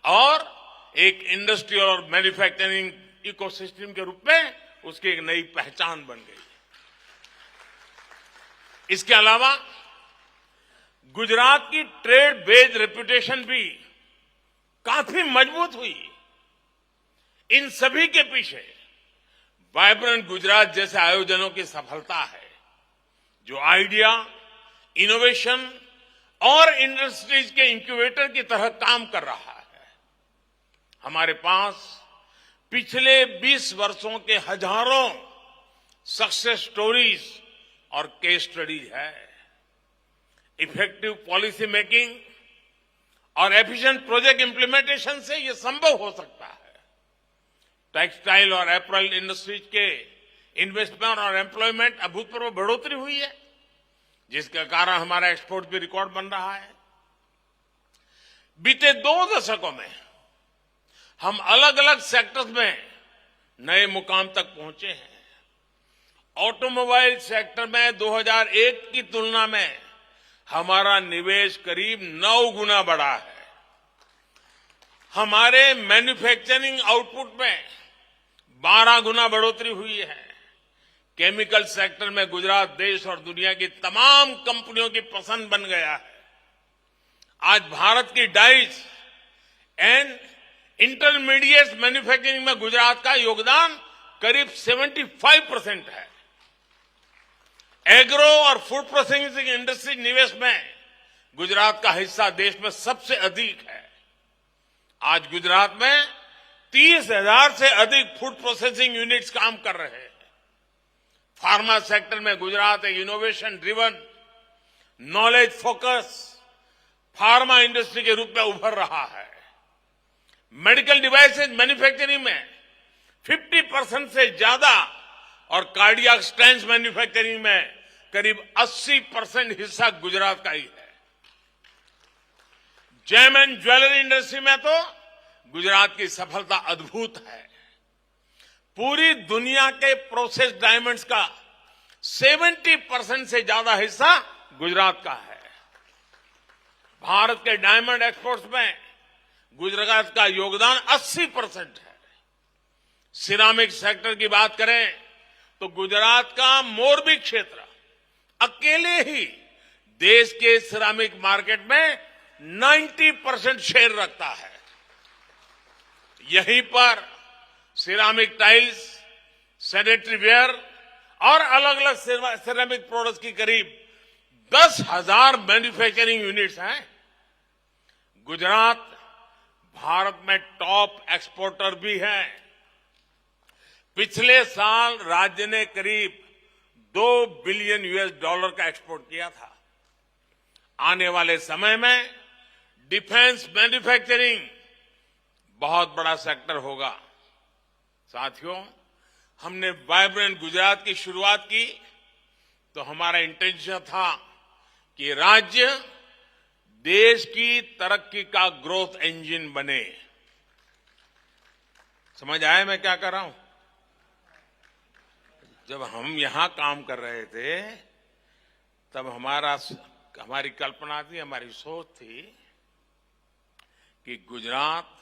और एक इंडस्ट्रियल और मैन्युफैक्चरिंग इकोसिस्टम के रूप में उसकी एक नई पहचान बन गई। इसके अलावा गुजरात की ट्रेड बेस्ड रेपुटेशन भी काफी मजबूत हुई। इन सभी के पीछे वाइब्रेंट गुजरात जैसे आयोजनों की सफलता है, जो आइडिया, इनोवेशन और इंडस्ट्रीज के इंक्यूबेटर की तरह काम कर रहा है। हमारे पास पिछले 20 वर्षों के हजारों सक्सेस स्टोरीज और केस स्टडीज है। इफेक्टिव पॉलिसी मेकिंग और एफिशिएंट प्रोजेक्ट इंप्लीमेंटेशन से यह संभव हो सकता है। टेक्सटाइल और एपरल इंडस्ट्रीज के इन्वेस्टमेंट और एम्प्लॉयमेंट अभूतपूर्व बढ़ोतरी हुई है, जिसके कारण हमारा एक्सपोर्ट भी रिकॉर्ड बन रहा है। बीते 2 दशकों में हम अलग अलग सेक्टर्स में नए मुकाम तक पहुंचे हैं। ऑटोमोबाइल सेक्टर में 2001 की तुलना में हमारा निवेश करीब 9 गुना बढ़ा है। हमारे मैन्युफैक्चरिंग आउटपुट में 12 गुना बढ़ोतरी हुई है। केमिकल सेक्टर में गुजरात देश और दुनिया की तमाम कंपनियों की पसंद बन गया है। आज भारत की डाइस एंड इंटरमीडिएट मैन्युफैक्चरिंग में गुजरात का योगदान करीब 75% है। एग्रो और फूड प्रोसेसिंग इंडस्ट्री निवेश में गुजरात का हिस्सा देश में सबसे अधिक है। आज गुजरात में 30,000 से अधिक फूड प्रोसेसिंग यूनिट्स काम कर रहे हैं। फार्मा सेक्टर में गुजरात एक innovation driven, knowledge focus pharma industry के रूप में उभर रहा है। मेडिकल डिवाइसेज मैन्युफैक्चरिंग में 50% से ज्यादा और कार्डियक स्टेंट्स मैन्युफैक्चरिंग में करीब 80% हिस्सा गुजरात का ही है। जेम एंड ज्वेलरी इंडस्ट्री में तो गुजरात की सफलता अद्भुत है। पूरी दुनिया के प्रोसेस डायमंड्स का 70% से ज्यादा हिस्सा गुजरात का है। भारत के डायमंड एक्सपोर्ट्स में गुजरात का योगदान 80% है। सिरामिक सेक्टर की बात करें तो गुजरात का मोरबी क्षेत्र अकेले ही देश के सिरामिक मार्केट में 90% शेयर रखता है। यहीं पर सिरामिक टाइल्स, सैनिटरी वेयर और अलग अलग सिरामिक प्रोडक्ट्स की करीब 10,000 मैन्युफैक्चरिंग यूनिट्स हैं। गुजरात भारत में टॉप एक्सपोर्टर भी है। पिछले साल राज्य ने करीब $2 बिलियन का एक्सपोर्ट किया था। आने वाले समय में डिफेंस मैन्युफैक्चरिंग बहुत बड़ा सेक्टर होगा। साथियों, हमने वाइब्रेंट गुजरात की शुरुआत की तो हमारा इंटेंशन था कि राज्य देश की तरक्की का ग्रोथ इंजन बने। समझ आया मैं क्या कर रहा हूं? जब हम यहां काम कर रहे थे तब हमारी कल्पना थी, हमारी सोच थी कि गुजरात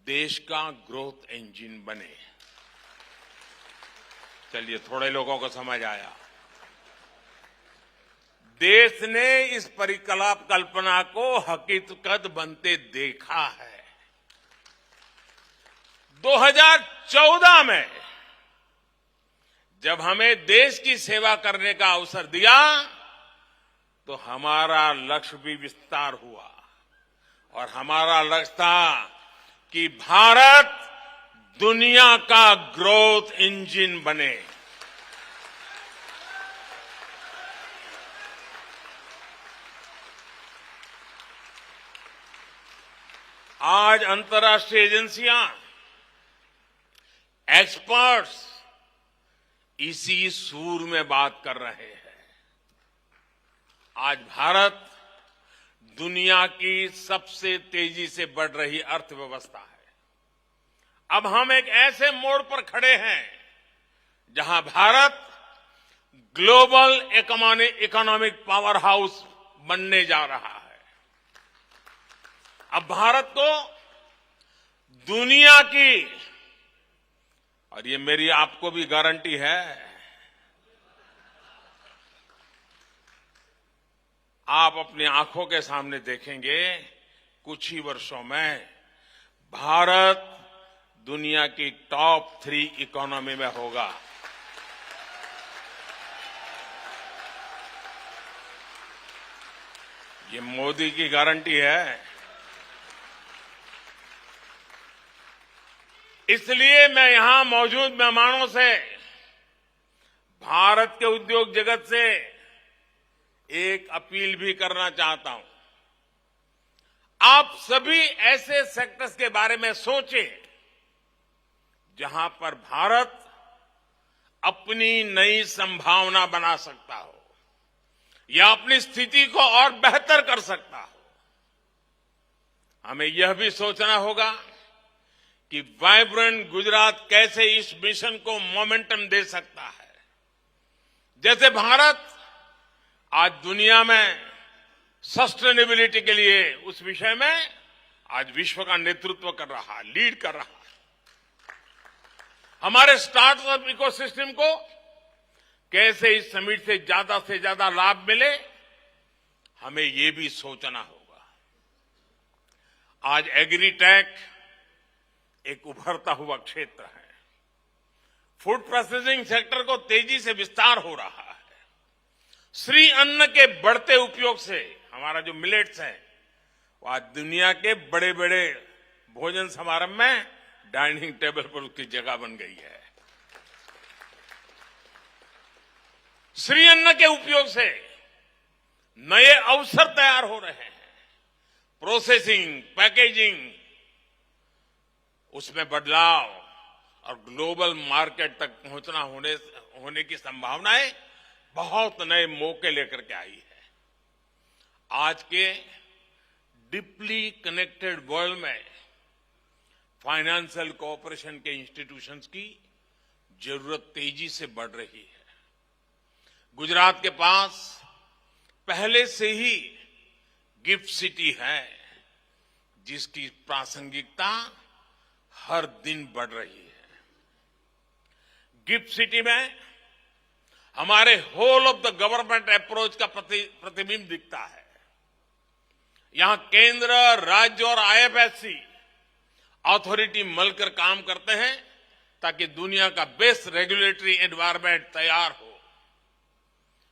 देश का ग्रोथ इंजन बने। चलिए, थोड़े लोगों को समझ आया। देश ने इस परिकल्पना को हकीकत बनते देखा है। 2014 में जब हमें देश की सेवा करने का अवसर दिया तो हमारा लक्ष्य भी विस्तार हुआ और हमारा लक्ष्य था कि भारत दुनिया का ग्रोथ इंजन बने। आज अंतर्राष्ट्रीय एजेंसियां, एक्सपर्ट्स इसी सूर में बात कर रहे हैं। आज भारत दुनिया की सबसे तेजी से बढ़ रही अर्थव्यवस्था है। अब हम एक ऐसे मोड़ पर खड़े हैं जहां Bharat global economic power house बनने जा रहा है। अब भारत को दुनिया की, और ये मेरी आपको भी गारंटी है, आप अपनी आंखों के सामने देखेंगे कुछ ही वर्षों में भारत दुनिया की टॉप 3 इकोनॉमी में होगा। ये मोदी की गारंटी है। इसलिए मैं यहां मौजूद मेहमानों से, भारत के उद्योग जगत से एक अपील भी करना चाहता हूं। आप सभी ऐसे सेक्टर्स के बारे में सोचें जहां पर भारत अपनी नई संभावना बना सकता हो या अपनी स्थिति को और बेहतर कर सकता हो। हमें यह भी सोचना होगा कि वाइब्रेंट गुजरात कैसे इस मिशन को मोमेंटम दे सकता है। जैसे भारत आज दुनिया में सस्टेनेबिलिटी के लिए उस विषय में आज विश्व का नेतृत्व कर रहा है, लीड कर रहा है। हमारे स्टार्टअप इकोसिस्टम को कैसे इस समिट से ज्यादा लाभ मिले, हमें ये भी सोचना होगा। आज एग्रीटेक एक उभरता हुआ क्षेत्र है। फूड प्रोसेसिंग सेक्टर को तेजी से विस्तार हो रहा है। श्री अन्न के बढ़ते उपयोग से हमारा जो मिलेट्स है वो आज दुनिया के बड़े बड़े भोजन समारंभ में डाइनिंग टेबल पर उसकी जगह बन गई है। श्री अन्न के उपयोग से नए अवसर तैयार हो रहे हैं। प्रोसेसिंग, पैकेजिंग, उसमें बदलाव और ग्लोबल मार्केट तक पहुंचना होने की संभावनाएं बहुत नए मौके लेकर के आई है। आज के डीपली कनेक्टेड वर्ल्ड में फाइनेंशियल कोऑपरेशन के इंस्टीट्यूशंस की जरूरत तेजी से बढ़ रही है। गुजरात के पास पहले से ही गिफ्ट सिटी है, जिसकी प्रासंगिकता हर दिन बढ़ रही है। गिफ्ट सिटी में हमारे whole of the government approach का प्रतिबिंब दिखता है। यहां केंद्र, राज्य और आईएफएससी अथॉरिटी मिलकर काम करते हैं ताकि दुनिया का बेस्ट रेगुलेटरी एनवायरनमेंट तैयार हो।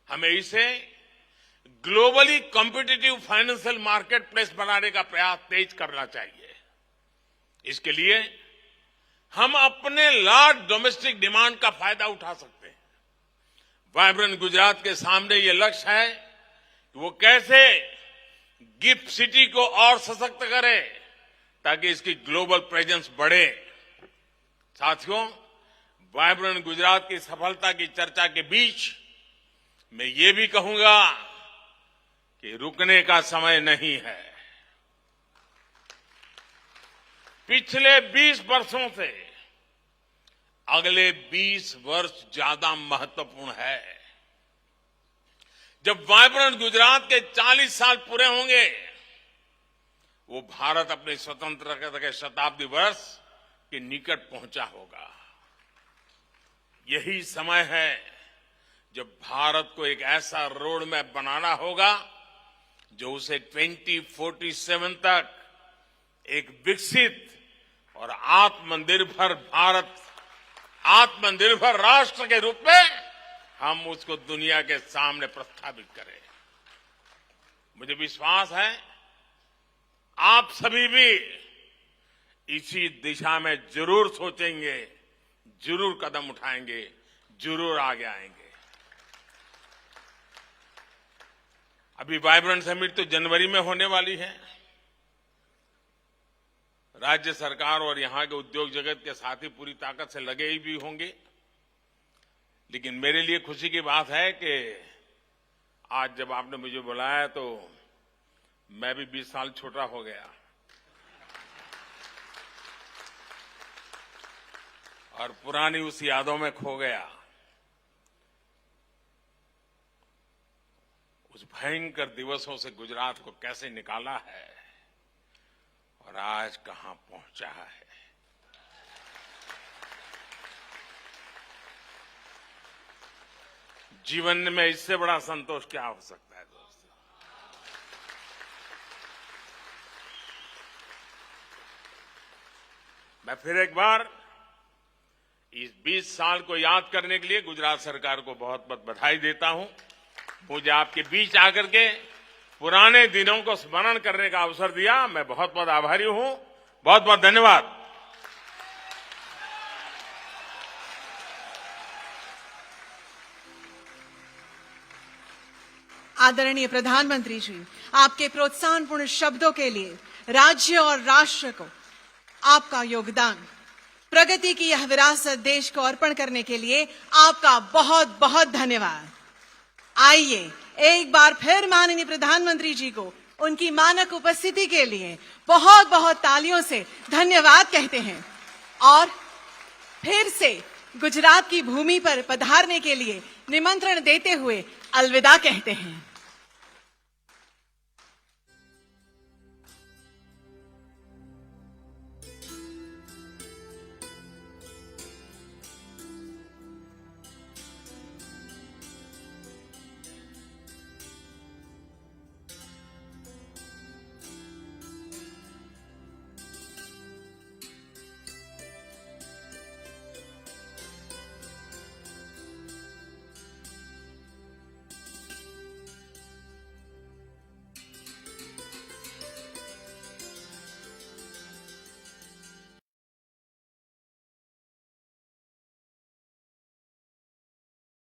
हमें इसे globally competitive financial market place बनाने का प्रयास तेज करना चाहिए। इसके लिए हम अपने लार्ज डोमेस्टिक डिमांड का फायदा उठा सकते हैं। वाइब्रेंट गुजरात के सामने ये लक्ष्य है कि वो कैसे गिफ्ट सिटी को और सशक्त करे ताकि इसकी ग्लोबल प्रेजेंस बढ़े। साथियों, वाइब्रेंट गुजरात की सफलता की चर्चा के बीच मैं ये भी कहूंगा कि रुकने का समय नहीं है। पिछले 20 वर्षों से अगले 20 वर्ष ज्यादा महत्वपूर्ण है। जब वाइब्रेंट गुजरात के 40 साल पूरे होंगे, वो भारत अपने स्वतंत्रता के शताब्दी वर्ष के निकट पहुंचा होगा। यही समय है जब भारत को एक ऐसा रोड मैप बनाना होगा जो उसे 2047 तक एक विकसित और आत्मनिर्भर राष्ट्र के रूप में हम उसको दुनिया के सामने प्रस्थापित करें। मुझे विश्वास है आप सभी भी इसी दिशा में जरूर सोचेंगे, जरूर कदम उठाएंगे, जरूर आगे आएंगे। अभी वाइब्रेंट समिट तो जनवरी में होने वाली है। राज्य सरकार और यहां के उद्योग जगत के साथी पूरी ताकत से लगे ही भी होंगे। लेकिन मेरे लिए खुशी की बात है कि आज जब आपने मुझे बुलाया तो मैं भी 20 साल छोटा हो गया और पुरानी उस यादों में खो गया। उस भयंकर दिवसों से गुजरात को कैसे निकाला है और आज कहां पहुंचा है। जीवन में इससे बड़ा संतोष क्या हो सकता है दोस्तों। मैं फिर एक बार इस 20 साल को याद करने के लिए गुजरात सरकार को बहुत बहुत बधाई देता हूं। मुझे आपके बीच आकर के पुराने दिनों को स्मरण करने का अवसर दिया, मैं बहुत बहुत आभारी हूं। बहुत बहुत धन्यवाद। आदरणीय प्रधानमंत्री जी, आपके प्रोत्साहनपूर्ण शब्दों के लिए राज्य और राष्ट्र को आपका योगदान, प्रगति की यह विरासत देश को अर्पण करने के लिए आपका बहुत बहुत धन्यवाद। आइए एक बार फिर माननीय प्रधानमंत्री जी को उनकी मानक उपस्थिति के लिए बहुत बहुत तालियों से धन्यवाद कहते हैं और फिर से गुजरात की भूमि पर पधारने के लिए निमंत्रण देते हुए अलविदा कहते हैं।